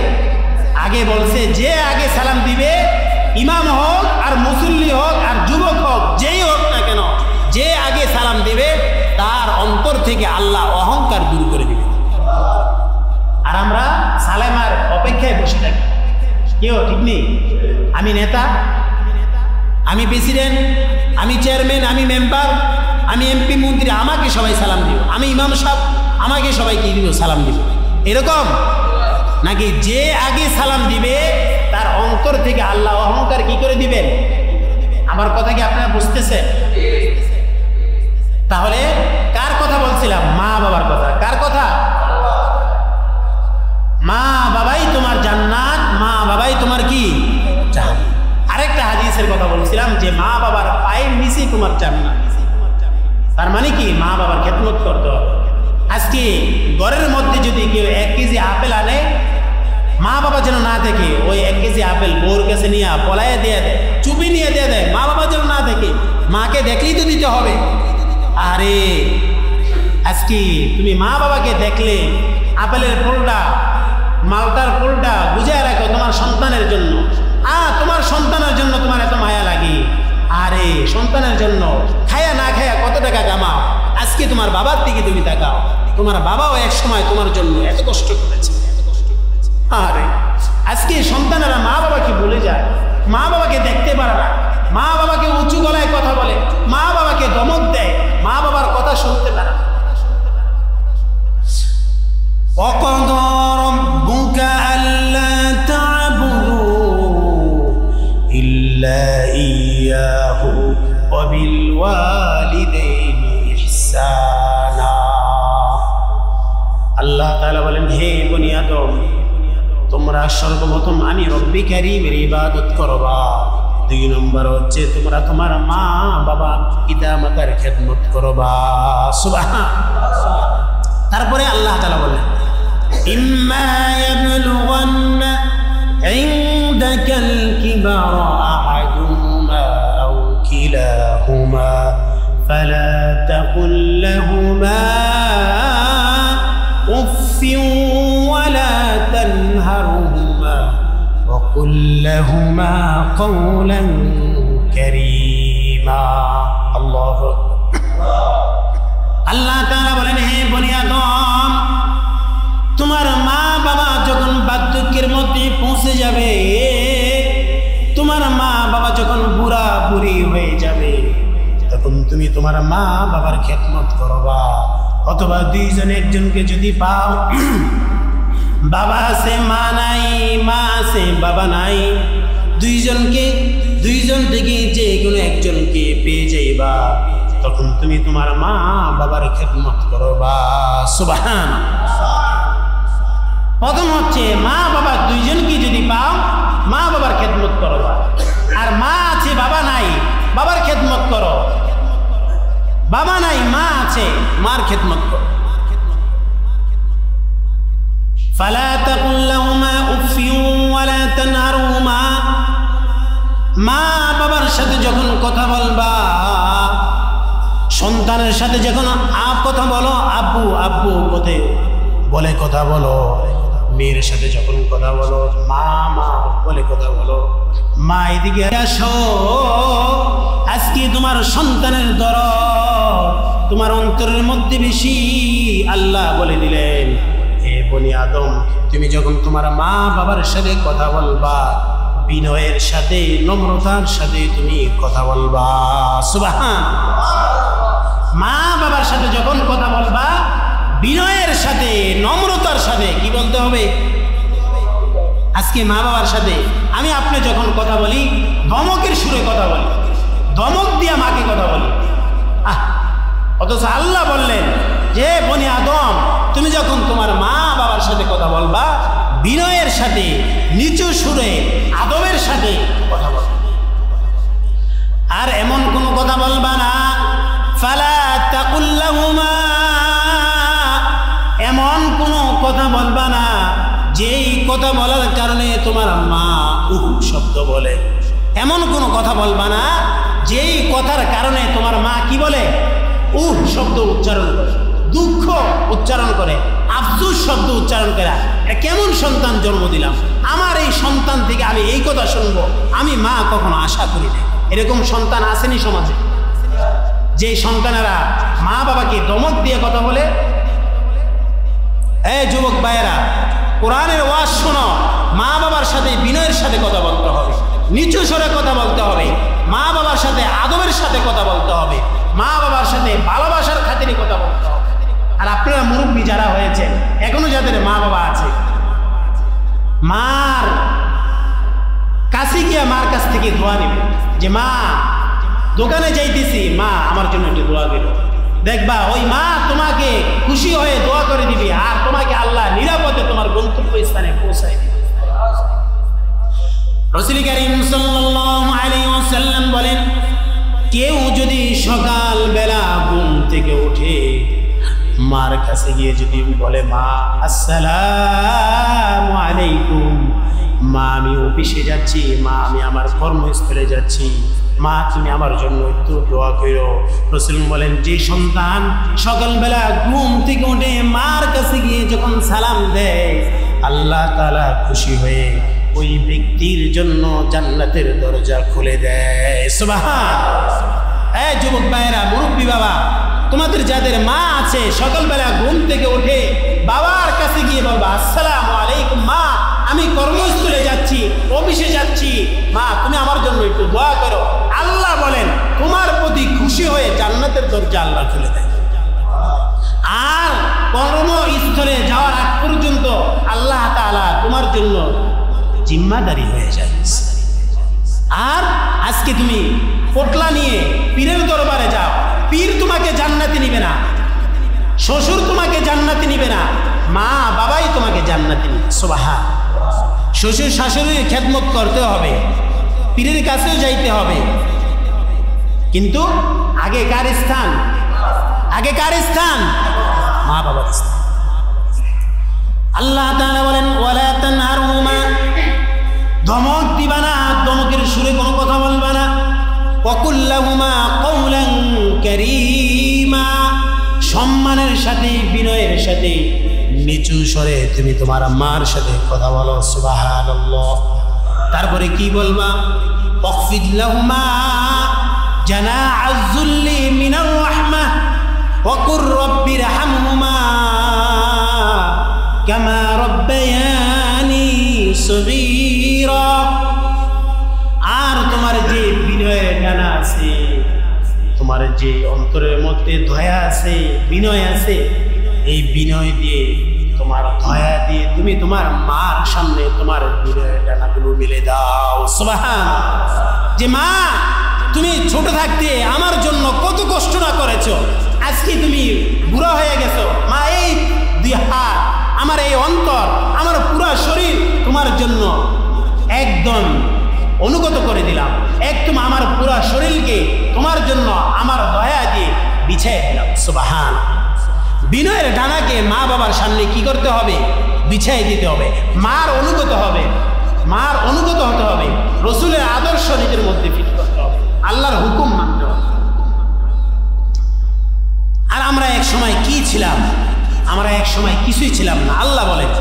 আগে বলছে যে আগে সালাম দিবে, ইমাম হোক আর মুসল্লি হোক আর যুবক হোক, যেই হোক না কেন, যে আগে সালাম দিবে তার অন্তর থেকে আল্লাহ অহংকার দূর করে দিবে। আর আমরা সালামার অপেক্ষায় বসে থাকি। কেউ ঠিক নেই, আমি নেতা, আমি প্রেসিডেন্ট, আমি চেয়ারম্যান, আমি মেম্বার, আমি এমপি মন্ত্রী, আমাকে সবাই সালাম দিব। আমি ইমাম সাহেব, আমাকে সবাই কি দিব? সালাম দিব। এরকম নাকি? যে আগে সালাম দিবে তার অন্তর থেকে আল্লাহ অহংকার কি করে দিবেন? আমার কথা কি আপনারা বুঝতেছেন? তাহলে কার কথা বলছিলাম? মা বাবার কথা। কার কথা? মা বাবাই তোমার জান্নাত, মা বাবাই তোমার কি? জাহান্নাম। আরেকটা হাদিসের কথা বলছিলাম যে মা বাবার পায়ের নিচেই তোমার জান্নাত। তার মানে কি? মা বাবার খেদমত করতে হবে। আজকে ঘরের মধ্যে যদি কেউ 1 কেজি আপেল আনে, মা বাবা যেন না দেখে ওই 1 কেজি আপেল বউর কাছে নিয়ে পলাইয়া দিয়ে দেয়, চুপি নিয়ে দিয়ে দেয়, মা বাবা যেন না দেখে। মাকে দেখলেই তো দিতে হবে। আরে আজকে তুমি মা বাবাকে দেখলে আপেলের ফলটা, মালটার ফলটা বুঝায় রাখো তোমার সন্তানের জন্য। তোমার সন্তানের জন্য তোমার এত মায়া লাগে। আরে সন্তানের জন্য খায়া না খায়া কত টাকা কামাও, আজকে তোমার বাবার দিকে তুমি তাকাও। তোমার বাবাও এক সময় তোমার জন্য এত কষ্ট করেছে। আরে আজকে সন্তানেরা মা বাবাকে ভুলে যায়, মা বাবাকে দেখতে পারে না, মা বাবাকে উঁচু গলায় কথা বলে, মা বাবাকে ধমক দেয়, মা বাবার কথা শুনতে পারে না। وَقَضَى رَبُّكَ أَلَّا تَعْبُدُوا إِلَّا إِيَّاهُ وَبِالْوَالِدَيْنِ إِحْسَانًا। আল্লাহ তাআলা বলেন, হে বনি আদম, তোমরা সর্বপ্রথম আমি রব্বি কারীমের ইবাদত করবা। 2 নম্বর হচ্ছে তোমরা তোমার মা বাবা পিতা মাতার খেদমত করবা। সুবহানাল্লাহ। তারপরে আল্লাহ তাআলা বলেন, ইম্মা ইয়াবলুগান্না ইনদাকাল কিবারা আহাদুহুমা আও কিলাহুমা ফালা তাকুল লাহুমা উফফিন ওয়ালা তানহারহুমা ওয়া কুল লাহুমা কওলান কারীমা। আল্লাহু আকবার। আল্লাহ তাআলা বলেন, হে বনি আদম, তোমার মা বাবা যখন বার্ধক্যের মধ্যে পৌঁছে যাবে, তোমার মা বাবা যখন বুড়া বুড়ি হয়ে যাবে, তখন তুমি তোমার মা বাবার খেদমত করবা। অথবা 2 জনের একজনকে যদি পাও, বাবা আছে মা নাই, মা আছে বাবা নাই, 2 জন থেকে যে কোনো একজনকে পেয়ে যাইবা। তখন তুমি তোমার মা বাবার খেদমত করবা। সুবহানাল্লাহ। প্রথম হচ্ছে মা বাবা দুইজনকে যদি পাও মা বাবার খেদমত করবা, আর মা আছে বাবা নাই বাবার খেদমত করো, বাবা নাই মা আছে মার খেদমত করো। ফালা তাকুল লাহুমা উফিউ ওয়ালা তানহারহুমা, মা বাবার সাথে যখন কথা বলবা, সন্তানের সাথে যখন কথা বলো আব্বু আব্বু বলে কথা বলো, মেয়ের সাথে যখন কথা বলো মা মা বলে কথা বলো। মা এদিকে আসো, আজকে তোমার সন্তানের দরদ তোমার অন্তরের মধ্যে বেশি। আল্লাহ বলে দিলেন, হে বনি আদম, তুমি যখন তোমার মা বাবার সাথে কথা বলবা বিনয়ের সাথে নম্রতার সাথে তুমি কথা বলবা। সুবহানাল্লাহ। মা বাবার সাথে যখন কথা বলবা বিনয়ের সাথে নম্রতার সাথে কি বলতে হবে? আজকে মা বাবার সাথে আমি আপনি যখন কথা বলি ধমকের সুরে কথা বলি, ধমক দিয়া মাকে কথা বলি। অথচ আল্লাহ বললেন যে বনি আদম, তুমি যখন তোমার মা বাবার সাথে কথা বলবা বিনয়ের সাথে নিচু সুরে আদবের সাথে কথা বলবা, আর এমন কোনো কথা বলবা না ফালা তাকুল লাহুমা, এমন কোনো কথা বলবা না যেই কথা বলার কারণে তোমার মা শব্দ বলে, এমন কোনো কথা বলবা না যেই কথার কারণে তোমার মা কি বলে? শব্দ উচ্চারণ করে, দুঃখ উচ্চারণ করে, আফসোস শব্দ উচ্চারণ করে। কেমন সন্তান জন্ম দিলাম, আমার এই সন্তান থেকে আমি এই কথা শুনবো, আমি মা কখনো আশা করি না। এরকম সন্তান আসেনি সমাজে, যে সন্তানেরা মা বাবাকে দমক দিয়ে কথা বলে। এই যুবক ভাইয়েরা, কোরআনের ওয়াজ শোনো, মা বাবার সাথে বিনয়ের সাথে কথা বলতে হবে, নিচু স্বরে কথা বলতে হবে, মা বাবার সাথে আদবের সাথে কথা বলতে হবে, মা বাবার সাথে ভালোবাসার খাতিরে কথা বলতে হবে। আর আপনারা মুরব্বী যারা হয়েছেন, এখনো যাদের মা বাবা আছে, মার কাছে গিয়ে মার কাছ থেকে দোয়া নেবে যে মা দোকানে যাইতেছি, মা আমার জন্য একটু দোয়া করো। দেখবা ওই মা তোমাকে খুশি হয়ে দোয়া করে দিবে, আর তোমাকে আল্লাহ নিরাপদে তোমার গন্তব্য স্থানে পৌঁছায় দিবে। রাসূল কারীম সাল্লাল্লাহু আলাইহি ওয়াসাল্লাম বলেন, কেউ যদি সকাল বেলা ঘুম থেকে উঠে মার কাছে গিয়ে যদি বলে মা আসসালামু আলাইকুম, মা আমি অফিসে যাচ্ছি, মা আমি আমার কর্মস্থলে যাচ্ছি, মা তুমি আমার জন্য একটু দোয়া করো। রাসূল বলেন, যে সন্তান সকালবেলা ঘুম থেকে উঠে মার কাছে গিয়ে যখন সালাম দেয়, আল্লাহ তাআলা খুশি হয়ে ওই ব্যক্তির জন্য জান্নাতের দরজা খুলে দেয়। সুবহানাল্লাহ। এই যুবক ভাইয়েরা, মুরব্বী বাবা, তোমাদের যাদের মা আছে সকালবেলা ঘুম থেকে উঠে বাবার কাছে গিয়ে বলবা আসসালামু আলাইকুম, মা আমি কর্মস্থলে যাচ্ছি, অফিসে যাচ্ছি, মা তুমি আমার জন্য একটু দোয়া করো। আল্লাহ বলেন তোমার প্রতি খুশি হয়ে জান্নাতের দরজা আল্লাহ খুলে দেয়। আর কর্মস্থলে যাওয়ার আগ পর্যন্ত আল্লাহ তাআলা তোমার জন্য জিম্মাদারি হয়ে যায়। আর আজকে তুমি পোটলা নিয়ে পীরের দরবারে যাও, পীর তোমাকে জান্নাতে নিবে না, শ্বশুর তোমাকে জান্নাতে নিবে না, মা বাবাই তোমাকে জান্নাতে নিবে। সুবহানাল্লাহ। শ্বশুর শাশুড়ির খেদমত করতে হবে, পীরের কাছেও যাইতে হবে, কিন্তু আগে কার স্থান? আগে কার স্থান? মা বাবার স্থান। আল্লাহ তাআলা বলেন ওয়ালা তানহারহুমা, ধমক দিবা না, ধমকের সুরে কোনো কথা বলবা না। ওয়াকুল লাহুমা কওলান কারীমা, সম্মানের সাথে বিনয়ের সাথে নিচু স্বরে তুমি তোমার মার সাথে কথা বলো। সুবহানাল্লাহ। তারপরে কি বলবা? ওয়াকফিদ লাহুমা জানাআজ যুল্লি মিনার রাহমাহ ওয়াকুর রব্বিরহামহুমা কামা রব্বায়ানি সগীরা। আর তোমার যে বিনয়ের ডানা আছে, তোমার যে অন্তরের মধ্যে দয়া আছে, বিনয় আছে, এই বিনয় দিয়ে তোমার দয়া দিয়ে তুমি তোমার মার সামনে তোমার বিনয়ের ডানাগুলো মিলে দাও। সুবহানাল্লাহ। যে মা তুমি ছোট থাকতে আমার জন্য কত কষ্ট না করেছো, আজকে তুমি বুড়া হয়ে গেছো মা, এই দুই হাত, আমার এই অন্তর, আমার পুরো শরীর তোমার জন্য একদম অনুগত করে দিলাম, একদম আমার পুরো শরীরকে তোমার জন্য আমার দয়া দিয়ে বিছিয়ে দিলাম। সুবহান। বিনয়ের ডানাকে মা বাবার সামনে কি করতে হবে? বিছিয়ে দিতে হবে। মার অনুগত হবে, মার অনুগত হতে হবে, রসুলের আদর্শ নিজের মধ্যে ফিট করতে হবে, আল্লাহর হুকুম মানতে হবে। আর আমরা এক সময় কি ছিলাম? আমরা এক সময় কিছুই ছিলাম না। আল্লাহ বলেন,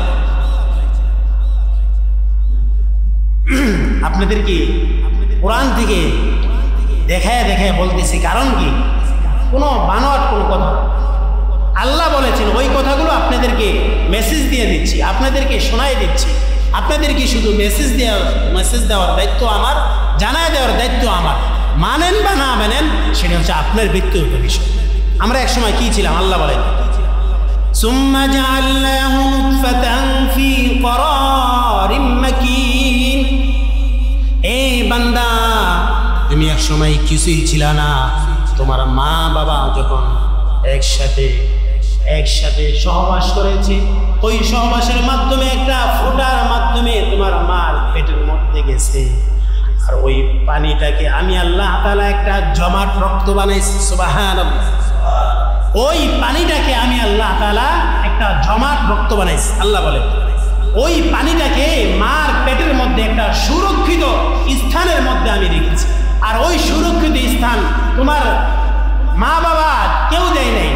আপনাদেরকে কোরআন থেকে দেখায় দেখায় বলতেছি, কারণ কি? কোনো বানোয়াট কোনো কথা আল্লাহ বলেছেন, ওই কথাগুলো আপনাদেরকে মেসেজ দিয়ে দিচ্ছি, আপনাদেরকে শোনাই দিচ্ছি। আপনাদেরকে শুধু মেসেজ দেওয়ার দায়িত্ব আমার, জানায় দেওয়ার দায়িত্ব আমার। মানেন বা না মানেন সেটা হচ্ছে আপনার ব্যক্তিগত বিষয়। আমরা এক সময় কি ছিলাম? আল্লাহ বলেন, সুম্মা জাআলনাহু নুতফাতান ফি করারিম মাকিন। এই বান্দা, তুমি এক সময় কিছুই ছিল না। তোমার মা বাবা যখন একসাথে সহবাস করেছে, ওই সহবাসের মাধ্যমে একটা ফোঁটার মাধ্যমে তোমার মার পেটের মধ্যে গেছে, আর ওই পানিটাকে আমি আল্লাহ তাআলা একটা জমাট রক্ত বানাইছি। সুবহানাল্লাহ। ওই পানিটাকে আমি আল্লাহ তাআলা একটা জমাট রক্ত বানাইছি। আল্লাহ বলে, ওই পানিটাকে মার পেটের মধ্যে একটা সুরক্ষিত স্থানের মধ্যে আমি রেখেছি। আর ওই সুরক্ষিত স্থান তোমার মা বাবা কেউ দেয় নাই,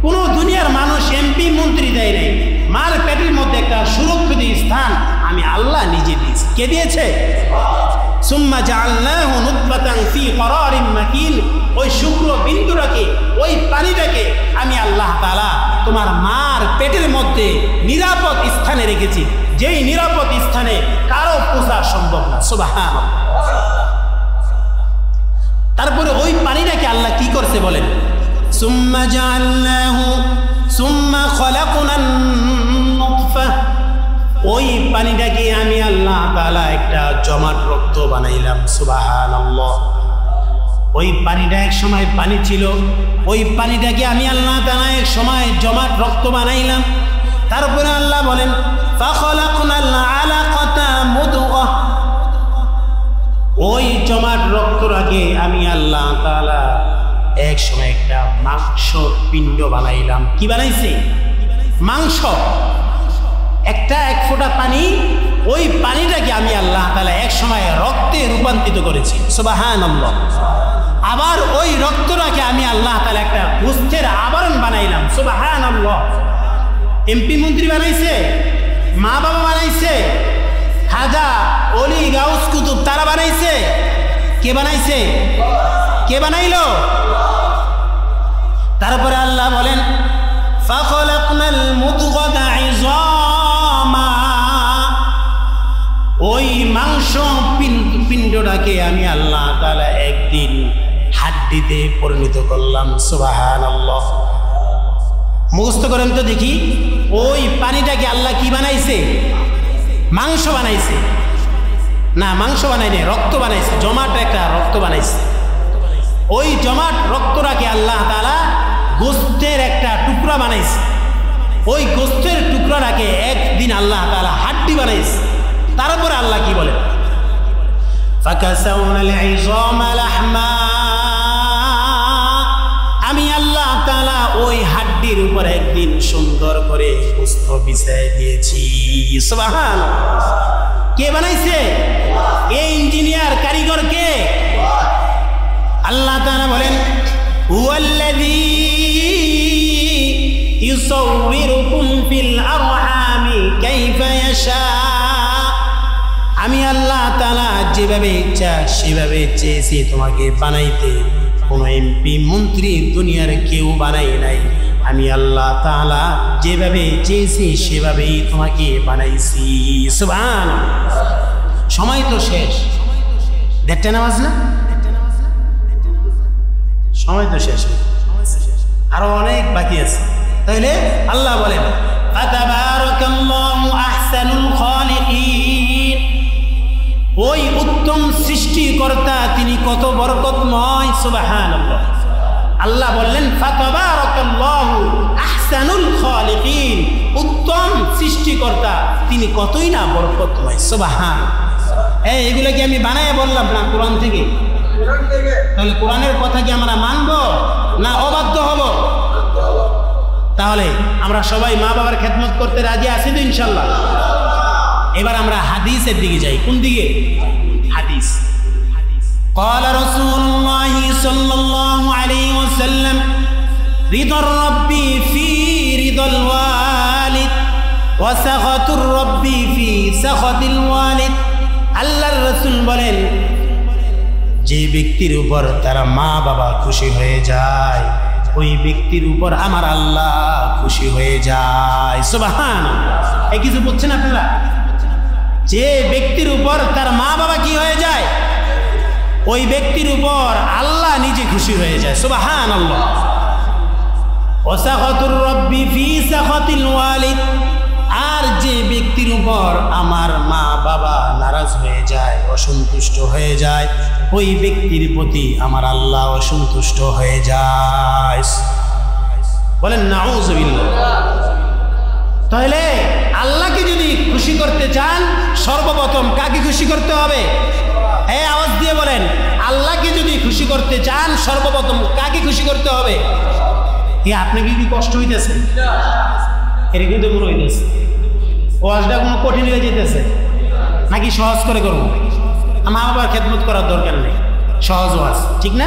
কোনো দুনিয়ার মানুষ এমপি মন্ত্রী দেয় নাই। মার পেটের মধ্যে একটা সুরক্ষিত স্থান আমি আল্লাহ নিজে দিয়েছি। কে দিয়েছে? সুম্মা জাআলনাহু নুতফাতান ফি করারিম মাকিন। ওই শুক্র বিন্দুটাকে, ওই পানিটাকে আমি আল্লাহ তাআলা তোমার মার পেটের মধ্যে নিরাপদ স্থানে রেখেছি, যেই নিরাপদ স্থানে কারো পৌঁছা সম্ভব না। সুবহানাল্লাহ। তারপরে ওই পানিটাকে আল্লাহ কি করছে বলেন, সুম্মা জাআলনাহু সুম্মা খলাকনান নুতফা। ওই পানিটাকে আমি আল্লাহ তাআলা একটা জমাট রক্ত বানাইলাম। সুবহানাল্লাহ। ওই পানিটা এক সময় পানি ছিল, ওই পানিটাকে আমি আল্লাহ তাআলা এক সময় জমাট রক্ত বানাইলাম। তারপরে আল্লাহ বলেন, ফাখলাকনাল আলাকাতা মুদগা। ওই জমাট রক্তটাকে আমি আল্লাহ তাআলা এক সময় একটা মাংস পিণ্ড বানাইলাম। কি বানাইছে? মাংস। একটা এক ফোঁটা পানি, ওই পানিটাকে আমি আল্লাহ তাআলা এক সময় রক্তে রূপান্তরিত করেছি। সুবহানাল্লাহ। আবার ওই রক্তটাকে আমি আল্লাহ তাআলা একটা গোশতের আবরণ বানাইলাম। সুবহানাল্লাহ। এমপি মন্ত্রী বানাইছে, মা বাবা বানাইছে, খাজা অলি গাউস কুতুব তারা বানাইছে। কে বানাইছে? কে বানাইলো? তারপরে আল্লাহ বলেন, ফাখলাকনাল মুদগাতা ইযামা। ওই মাংস পিণ্ডটাকে আমি আল্লাহ তাআলা একদিন হাড্ডিতে পরিণত করলাম। সুবহানাল্লাহ। মুখস্থ করেন তো দেখি, ওই পানিটাকে আল্লাহ কি বানাইছে? মাংস বানাইছে না? মাংস বানাইনি, রক্ত বানাইছে, জমাট একটা রক্ত বানাইছে। ওই জমাট রক্তটাকে আল্লাহ তাআলা গোশতের একটা টুকরা বানাইছে। ওই গোশতের টুকরাটাকে একদিন আল্লাহ তাআলা হাড্ডি বানাইছে। তারপরে আল্লাহ কি বলে, ফাকাসাউনাল ইযামা লাহমা। আমি আল্লাহ তাআলা ওই হাড্ডির উপর একদিন সুন্দর করে গোশত বিছায় দিয়েছি। সুবহানাল্লাহ। কে বানাইছে? এই ইঞ্জিনিয়ার কারিগর কে? আল্লাহ তাআলা বলেন, হুয়াল্লাযী ইউসাউবিরুকুম ফিল আরহামি কাইফা ইয়াশা। আমি আল্লাহ তাআলা যেভাবে ইচ্ছা সেভাবে চেয়েছি তোমাকে বানাইতে। কোনো এমপি মন্ত্রী দুনিয়ার কেউ বানাই নাই। আমি আল্লাহ তাআলা যেভাবে চেয়েছি সেভাবেই তোমাকে বানাইছি। সুবহানাল্লাহ। সময় তো শেষ। দেড়টা নামাজ না? সময় তো শেষ, আরো অনেক বাকি আছে। তাহলে আল্লাহ বলেন, ফাতাবারাকাল্লাহু আহসানুল খালিকিন। ওই উত্তম সৃষ্টিকর্তা তিনি কত বরকতময়, সুবহানাল্লাহ। আল্লাহ বললেন ফাতাবারাকাল্লাহু আহসানুল খালিকিন, উত্তম সৃষ্টিকর্তা তিনি কতই না বরকতময়, সুবহানাল্লাহ। এগুলো কি আমি বানায় বললাম না, কোরআন থেকে? তাহলে কোরআনের কথা কি আমরা মানব না অবাধ্য হব? তাহলে আমরা সবাই মা বাবার খেদমত করতে রাজি আছি তো ইনশাল্লাহ? এবার আমরা হাদিসের দিকে যাই। কোন দিকে? হাদিস। قال رسول الله صلى الله عليه وسلم رضا الرب في رضا الوالد وسخط الرب في سخط الوالد। আল্লাহর রাসূল বলেন, যে ব্যক্তির উপর তার মা বাবা খুশি হয়ে যায় ওই ব্যক্তির উপর আমার আল্লাহ খুশি হয়ে যায়, সুবহানাল্লাহ। এই কিছু বুঝছেন আপনারা? যে ব্যক্তির উপর তার মা বাবা কি হয়ে যায় ওই ব্যক্তির উপর আল্লাহ নিজে খুশি হয়ে যায়, সুবহানাল্লাহ। ওয়াসাখাতুর রাব্বি ফি সাখাতিল ওয়ালিদ, আর যে ব্যক্তির উপর আমার মা বাবা নারাজ হয়ে যায়, অসন্তুষ্ট হয়ে যায়, ওই ব্যক্তির প্রতি আমার আল্লাহ অসন্তুষ্ট হয়ে যায়। বলেন নাউযুবিল্লাহ। তাহলে আল্লাহকে যদি খুশি করতে চান সর্বপ্রথম কাকে খুশি করতে হবে? এই আওয়াজ দিয়ে বলেন, আল্লাহকে যদি খুশি করতে চান সর্বপ্রথম কাকে খুশি করতে হবে? আপনাকে কি কষ্ট হইতেছে? এটা কিন্তু মনে হইতেছে ওয়াজটা কোনো কঠিন হয়ে যেতেছে নাকি সহজ করে করবো? মা বাবার খেদমত করার দরকার নেই, সহজ ওয়াজ, ঠিক না?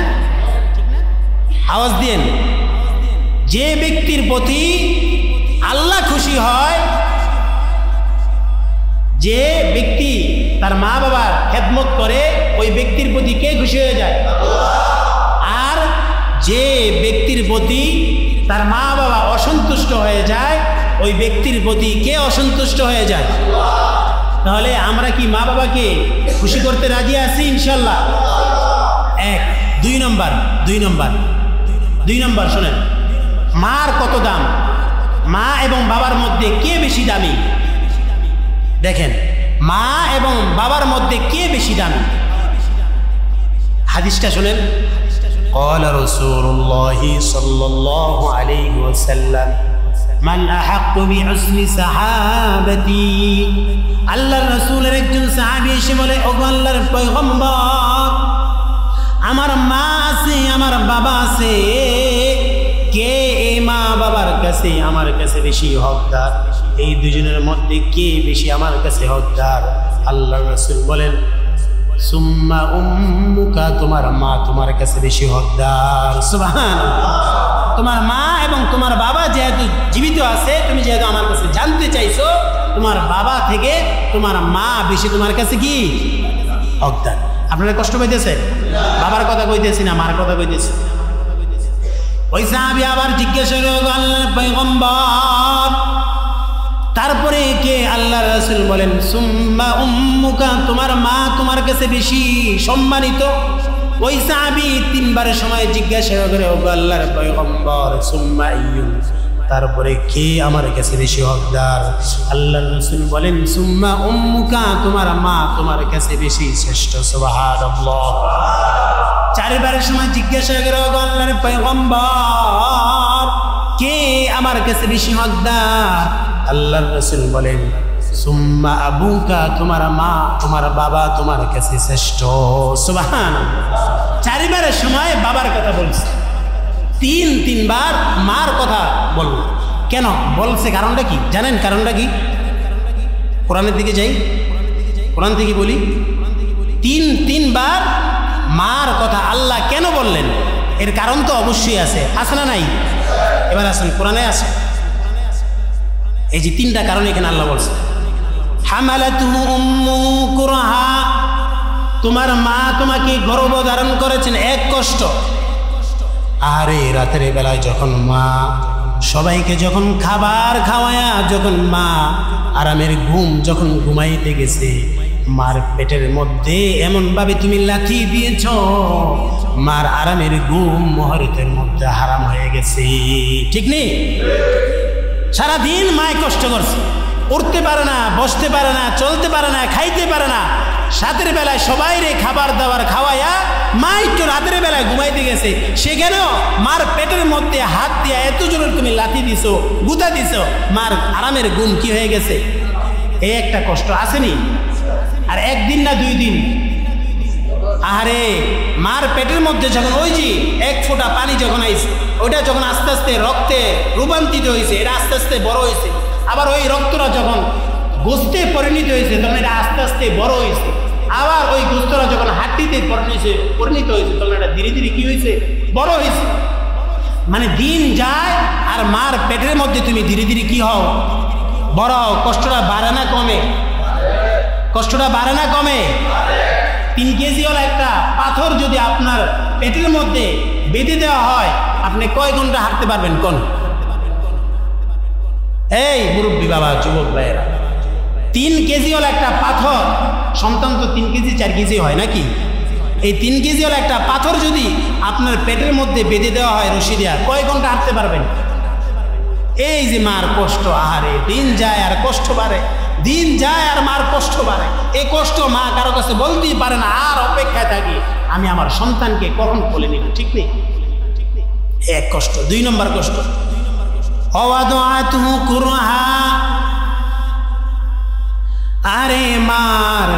আওয়াজ দিন। যে ব্যক্তির প্রতি আল্লাহ খুশি হয়, যে ব্যক্তি তার মা বাবার খেদমত করে ওই ব্যক্তির প্রতি কে খুশি হয়ে যায়? আর যে ব্যক্তির প্রতি তার মা বাবা অসন্তুষ্ট হয়ে যায় ওই ব্যক্তির প্রতি কে অসন্তুষ্ট হয়ে যায়? তাহলে আমরা কি মা বাবাকে খুশি করতে রাজি আছি ইনশাল্লাহ? এক। দুই নম্বর শোনেন, মার কত দাম? মা এবং বাবার মধ্যে কে বেশি দামি? দেখেন, মা এবং বাবার মধ্যে কে বেশি দামি? হাদিসটা শোনেন। قال رسول الله صلى الله عليه وسلم من أحق بحسن صحابتي। আল্লাহর রাসূলের একজন সাহাবী এসে বলে, ওগো আল্লাহর পয়গম্বর, আমার মা আছে আমার বাবা আছে, কে এই মা বাবার কাছে আমার কাছে বেশি হকদার? এই দুজনের মধ্যে কে বেশি আমার কাছে হকদার? আল্লাহর রাসূল বলেন, সুম্মা উম্মুকা, তোমার মা তোমার কাছে বেশি হকদার, সুবহানাল্লাহ। তোমার মা এবং তোমার বাবা যেহেতু জীবিত আছে, তুমি যেহেতু আমার কাছে জানতে চাইছো, তোমার বাবা থেকে তোমার মা বেশি তোমার কাছে কি হকদার। আপনারা কষ্ট পাইতেছে? বাবার কথা কইতেছি না, মার কথা কইতেছি। ওই সাহাবী আবার জিজ্ঞাসা করলো, আল্লাহর পয়গম্বর, তারপরে কে? আল্লাহর রাসূল বলেন, সুম্মা উম্মুকা, তোমার মা তোমার কাছে বেশি সম্মানিত। ওই সাহাবী তিনবারের সময় জিজ্ঞাসা করে, ওগো আল্লাহর পয়গম্বর, সুম্মা আইয়ুন, তারপরে কে আমার কাছে বেশি হকদার? আল্লাহর রাসূল বলেন, সুম্মা উম্মুকা, তোমার মা তোমার কাছে বেশি শ্রেষ্ঠ, সুবহানাল্লাহ। চারবারের সময় জিজ্ঞাসা করে, ওগো আল্লাহর পয়গম্বর, কে আমার কাছে বেশি হকদার? আল্লাহর রাসূল বলেন, সুম্মা আবুকা, তোমার মা তোমার বাবা তোমার কাছে শ্রেষ্ঠ, সুবহানাল্লাহ। চারবারের সময় বাবার কথা বলছে, তিনবার মার কথা বলল। কেন বলছে? কারণটা কি জানেন? কারণটা কি? কোরআনের দিকে যাই, কোরআন থেকে বলি। তিনবার মার কথা আল্লাহ কেন বললেন? এর কারণ তো অবশ্যই আছে, আছে না নাই? এবার আসেন, কোরআনে আছে এই যে তিনটা কারণ এখানে আল্লাহ বলছে। হামালাতুহু উম্মুহু কুরহা, তোমার মা তোমাকে গর্ভধারণ করেছেন এক কষ্ট। আরে রাতের বেলায় যখন মা সবাইকে যখন খাবার খাওয়ায়া, যখন মা আরামের ঘুম যখন ঘুমাইতে গেছে, মার পেটের মধ্যে এমন ভাবে তুমি লাথি দিয়েছ, মার আরামের ঘুম মুহূর্তের মধ্যে হারাম হয়ে গেছে, ঠিক নেই? সারাদিন মায় কষ্ট করছে, উঠতে পারে না, বসতে পারে না, চলতে পারে না, খাইতে পারে না, রাতের বেলায় সবাই রে খাবার দাবার খাওয়াইয়া মা একটু রাতের বেলায় ঘুমাইতে গেছে, সেখানেও মার পেটের মধ্যে হাত দিয়া এত জোরে তুমি লাথি দিছো, গুতা দিছো, মার আরামের ঘুম কি হয়ে গেছে? এই একটা কষ্ট আসেনি? আর একদিন না 2 দিন, আরে মার পেটের মধ্যে যখন ওই যে 1 ফোঁটা পানি যখন আইছে, ওইটা যখন আস্তে আস্তে রক্তে রূপান্তরিত হয়েছে, এটা আস্তে আস্তে বড় হয়েছে, আবার ওই রক্তটা যখন গোস্তে পরিণত হয়েছে তখন এটা আস্তে আস্তে বড় হয়েছে, আবার ওই গোস্তরা যখন হাড্ডিতে পরিণত হয়েছে তখন এটা ধীরে ধীরে কি হয়েছে? বড় হয়েছে। মানে দিন যায় আর মার পেটের মধ্যে তুমি ধীরে ধীরে কি হও? বড় হও। কষ্টটা বাড়ে না কমে? কষ্টটা বাড়ে না কমে? 3 কেজি হলো একটা পাথর যদি আপনার পেটের মধ্যে বেঁধে দেওয়া হয়, আপনি কয় ঘন্টা হাঁটতে পারবেন কোন? এই মুরব্বী বাবা, যুবক ভাইয়েরা, 3 কেজি হলো একটা পাথর। সন্তান তো 3 কেজি 4 কেজি হয় নাকি? এই 3 কেজি হলো একটা পাথর যদি আপনার পেটের মধ্যে বেঁধে দেওয়া হয় রশি দেওয়া, কয় ঘন্টা হাঁটতে পারবেন? এই যে মার কষ্ট, আহারে দিন যায় আর কষ্ট বাড়ে, দিন যায় আর মার কষ্ট বাড়ে। এই কষ্ট মা কারো কাছে বলতেই পারে না, আর অপেক্ষায় থাকি আমি আমার সন্তানকে কখন কোলে নিব। ঠিক নেই? এক কষ্ট। 2 নম্বর কষ্ট, অওয়াদআতুহু কুরহা। আরে মার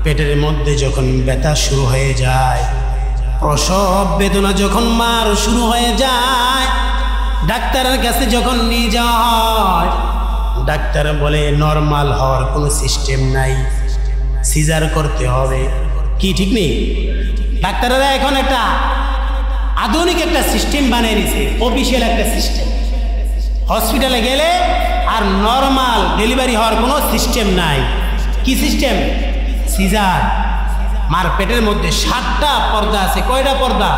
পেটের মধ্যে যখন ব্যথা শুরু হয়ে যায়, প্রসব বেদনা যখন মার শুরু হয়ে যায়, ডাক্তারের কাছে যখন নিয়ে যাওয়া হয়, ডাক্তার বলে নরমাল হওয়ার কোনো সিস্টেম নাই, সিজার করতে হবে। কি ঠিক নেই? ডাক্তাররা এখন একটা আধুনিক একটা সিস্টেম বানিয়ে নিছে, অফিসিয়াল একটা সিস্টেম। হসপিটালে গেলে আর নরমাল ডেলিভারি হওয়ার কোনো সিস্টেম নাই। কি সিস্টেম? সিজার। মার পেটের মধ্যে 7টা পর্দা আছে। কয়টা পর্দা?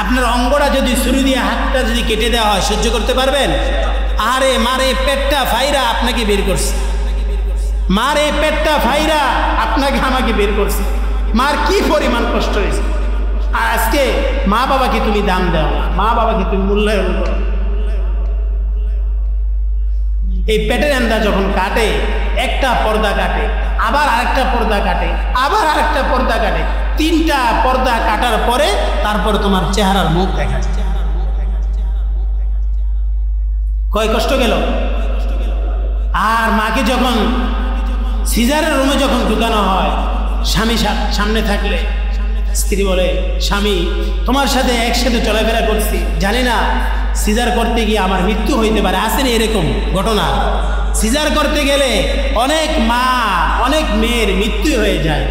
আপনার অঙ্গটা যদি ছুরি দিয়ে হাতটা যদি কেটে দেওয়া হয় সহ্য করতে পারবেন? আরে মারে পেটটা ফাইরা আপনাকে বের করছে, মারে পেটটা ফাইরা আপনাকে আমাকে বের করছে। মার কি পরিমাণ কষ্ট হয়েছে। আর আজকে মা বাবাকে তুমি দাম দাও না, মা বাবাকে তুমি মূল্যায়ন করো। এই পেটের এন্দা যখন কাটে, একটা পর্দা কাটে, আবার আরেকটা পর্দা কাটে, আবার আরেকটা পর্দা কাটে, 3টা পর্দা কাটার পরে তারপরে তোমার চেহারার মুখ দেখা যায়। কয় কষ্ট গেল। আর মাকে যখন সিজারের রুমে যখন ঢুকানো হয়, স্বামী সামনে থাকলে স্ত্রী বলে, স্বামী তোমার সাথে একসাথে চলাফেরা করছি, জানি না সিজার করতে গিয়ে আমার মৃত্যু হইতে পারে। আসেনি এরকম ঘটনা? সিজার করতে গেলে অনেক মা, অনেক মেয়ের মৃত্যু হয়ে যায়।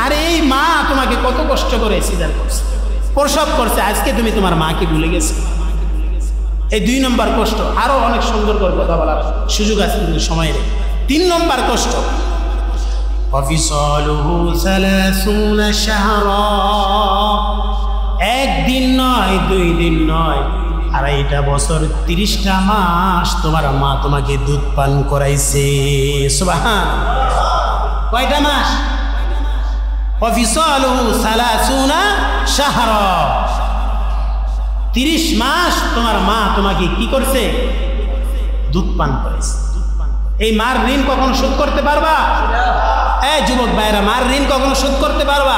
আর এই মা তোমাকে কত কষ্ট করে সিজার করছে, প্রসব করছে, আজকে তুমি তোমার মাকে ভুলে গেছো। এই 2 নম্বর কষ্ট। আরো অনেক সুন্দর করে কথা বলার সুযোগ আছে কিন্তু সময় নেই। 3 নম্বর কষ্ট, ওয়াফিসালুহু 30 শাহরা। 1 দিন নয়, 2 দিন নয়, 2.5 বছর, 30টা মাস তোমার মা তোমাকে দুধ পান করাইছে। সুবহান। কয়টা মাস? ওয়াফিসালুহু 30 শাহরা। 30 মাস তোমার মা তোমাকে কি করছে? দুধ পান করেছে। এই মার ঋণ কখনো শোধ করতে পারবা? এই যুবক ভাইরা, মার ঋণ কখনো শোধ করতে পারবা?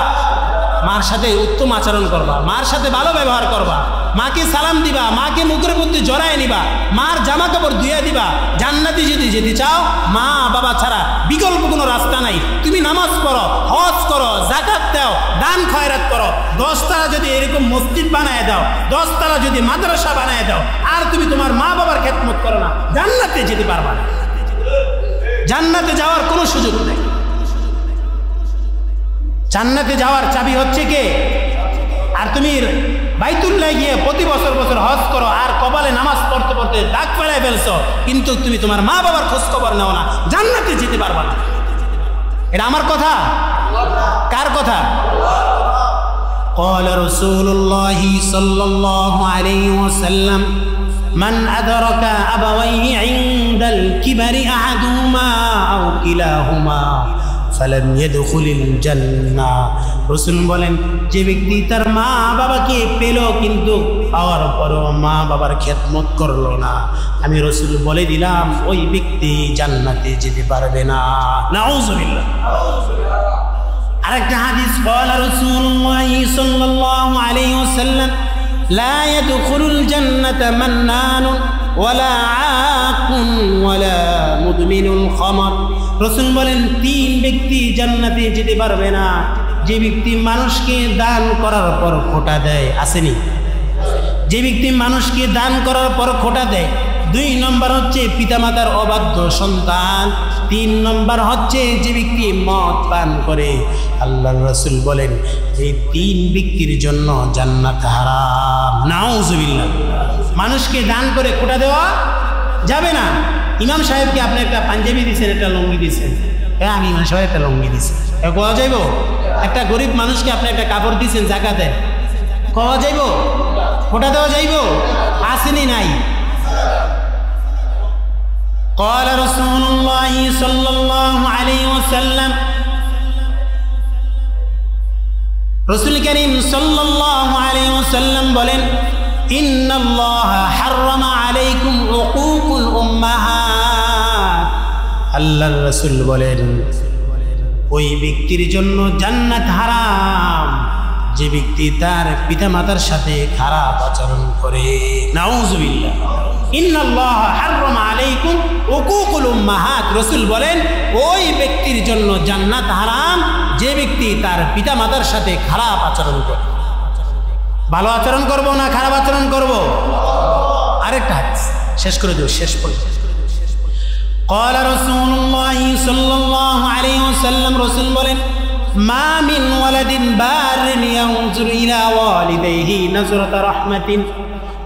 মার সাথে উত্তম আচরণ করবা, মার সাথে ভালো ব্যবহার করবা, মাকে সালাম দিবা, মাকে মুখের মধ্যে জড়ায় নিবা, মার জামা কাপড় ধুয়ে দিবা। জান্নাতে যদি যেতে চাও, মা বাবা ছাড়া বিকল্প কোনো রাস্তা নাই। তুমি নামাজ পড়ো, হজ করো, যাকাত দাও, দান খয়রাত করো, 10 তালা যদি এরকম মসজিদ বানায় দাও, 10 তালা যদি মাদ্রাসা বানায় দাও, আর তুমি তোমার মা বাবার খেদমত করো না, জান্নাতে যেতে পারবা না। জান্নাতে যাওয়ার কোনো সুযোগ নেই। জান্নাতে যাওয়ার চাবি হচ্ছে কে? আর তুমি বাইতুল্লাহ গিয়ে প্রতি বছর হজ করো, আর কপালে নামাজ পড়তে পড়তে দাগ ফেলায় ফেলছো, কিন্তু তুমি তোমার মা বাবার খোঁজ খবর নাও না, জান্নাতে যেতে পারবা না। এটা আমার কথা? কার কথা? قال رسول الله صلى الله عليه وسلم من أدرك أبويه عند الكبر أحدهما أو كلاهما فلم يدخل الجنة। রাসূল বলেন, যে ব্যক্তি তার মা বাবাকে পেল কিন্তু পাওয়ার পরও মা বাবার খেদমত করলো না, আমি রাসূল বলে দিলাম ওই ব্যক্তি জান্নাতে যেতে পারবে না। নাউযুবিল্লাহ। আরেকটা হাদিস ক্বালা রাসূলুল্লাহ সাল্লাল্লাহু আলাইহি ওয়াসাল্লাম লা ইয়াদখুলুল জান্নাতা মান্নানুন ওয়ালা আকুন ওয়ালা মুদমিনুল খামর। রাসূল বলেন তিন ব্যক্তি জান্নাতে যেতে পারবে না, যে ব্যক্তি মানুষকে দান করার পর খোটা দেয়। আসেনি? যে ব্যক্তি মানুষকে দান করার পর খোটা দেয়। 2 নম্বর হচ্ছে পিতামাতার অবাধ্য সন্তান। 3 নম্বর হচ্ছে যে ব্যক্তি মদ পান করে। আল্লাহর রাসূল বলেন এই 3 ব্যক্তির জন্য জান্নাত হারাম। নাউজুবিল্লাহ। মানুষকে দান করে খোটা দেওয়া যাবে না। ইমাম সাহেবকে আপনি একটা পাঞ্জাবি দিয়েছেন, একটা লুঙ্গি দিয়েছেন, হ্যাঁ আমি ইমাম সাহেব একটা লুঙ্গি দিয়েছি, কোয়া যাইব? একটা গরিব মানুষকে আপনি একটা কাপড় দিয়েছেন জাকাতে, কোয়া যাইব? খোটা দেওয়া যাইব? আসেনি? নাই। قال رسول الله صلى الله عليه وسلم رسول كريم صلى الله عليه وسلم বলেন إن الله حرم عليكم عقوق الأمهات। আল্লাহর রাসূল বলেন ওই ব্যক্তির জন্য জান্নাত হারাম যে ব্যক্তি তার পিতামাতার সাথে খারাপ আচরণ করে। নাউজুবিল্লাহ। ইন্নাল্লাহ হাররামা আলাইকুম উকুকুল উম্মাহাত। রাসূল বলেন ওই ব্যক্তির জন্য জান্নাত হারাম যে ব্যক্তি তার পিতামাতার সাথে খারাপ আচরণ করে। ভালো আচরণ করব না খারাপ আচরণ করব? আরেকটা হাদিস শেষ করে দেব, শেষ করে। قال رسول الله صلى الله عليه وسلم রাসূল বলেন মা মিন ওয়ালাদিন বারিন ইয়ানজুর ইলা ওয়ালিদাইহি নাজরাতা রাহমাতিন।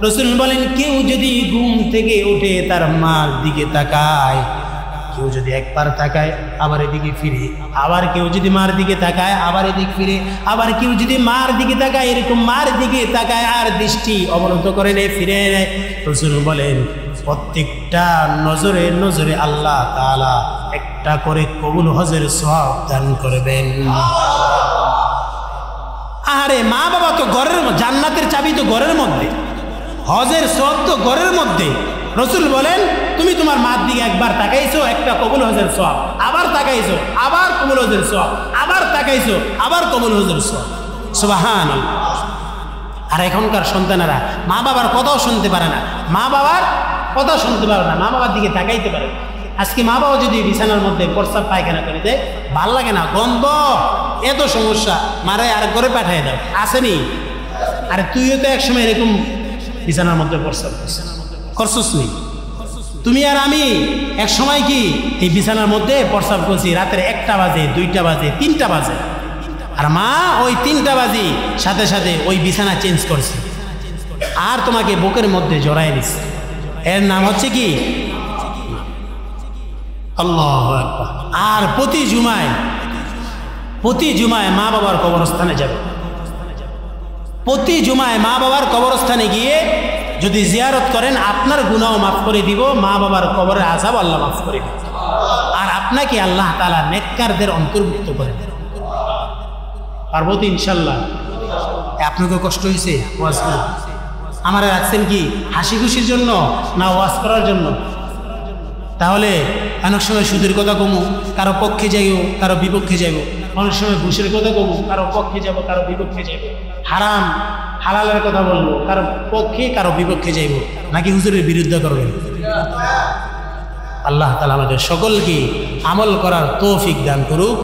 রাসূল বলেন কেউ যদি ঘুম থেকে উঠে তার মার দিকে তাকায়, কেউ যদি একবার তাকায় আবার এদিকে ফিরে, আবার কেউ যদি মার দিকে তাকায় আবার এদিকে ফিরে, আবার কেউ যদি মার দিকে তাকায় এরকম মার দিকে তাকায় আর দৃষ্টি অবনত করে নেয়, ফিরে নেয়, রাসূল বলেন প্রত্যেকটা নজরে নজরে আল্লাহ তাআলা একটা করে কবুল হজের সওয়াব দান করবেন। আরে মা বাবা তো ঘরের, জান্নাতের চাবি তো ঘরের মধ্যে, হজের সওয়াব তো ঘরের মধ্যে। রাসূল বলেন তুমি তোমার মার দিকে একবার তাকাইছো, একটা কবুল হজের সওয়াব, আবার তাকাইছো আবার কবুল হজের সওয়াব, আবার তাকাইছো আবার কবুল হজের সওয়াব। সুবহানাল্লাহ। আর এখনকার সন্তানেরা মা বাবার কথাও শুনতে পারে না, মা বাবার কথা শুনতে পারে না, মা বাবার দিকে তাকাইতে পারে। আজকে মা বাবা যদি বিছানার মধ্যে প্রস্রাব পায়খানা করে দেয়, ভাল লাগে না, গন্ধ, এত সমস্যা, মারে আর করে পাঠিয়ে দাও। আসেনি? আরে তুইও তো একসময় এরকম বিছানার মধ্যে প্রস্রাব করছিস নি? তুমি আর আমি এক সময় কি এই বিছানার মধ্যে প্রস্রাব করছি, রাতের 1টা বাজে, 2টা বাজে, 3টা বাজে, আর মা ওই 3টা বাজে সাথে সাথে ওই বিছানা চেঞ্জ করছে আর তোমাকে বুকের মধ্যে জড়ায় দিচ্ছে। এর নাম হচ্ছে কি? আল্লাহু আকবার। আর প্রতি জুমায় মা বাবার কবরস্থানে যাবে, প্রতি জুমায় মা বাবার কবরস্থানে গিয়ে যদি জিয়ারত করেন আপনার গুনাহ মাফ করে দিব, মা বাবার কবরের আযাব আল্লাহ মাফ করে দিব, আর আপনাকে আল্লাহ তাআলা নেককারদের অন্তর্ভুক্ত করে দেন। পারবো তো ইনশাআল্লাহ? আপনাকে কষ্ট হয়েছে ওয়াজ করে? আমার রাখছেন কি হাসি খুশির জন্য না ওয়াজ করার জন্য? তাহলে অনেক সময় সুদের কথা কমু, কারো পক্ষে যাইব কারো বিপক্ষে যাইব, অনেক সময় ঘুষের কথা কমু, কারো পক্ষে যাব কারো বিপক্ষে যাইব, হারাম হালালের কথা বলবো, কারো পক্ষে কারো বিপক্ষে যাইব, নাকি হুজুরের বিরুদ্ধে করবেন? আল্লাহ তাআলা আমাদের সকলকে আমল করার তৌফিক দান করুক।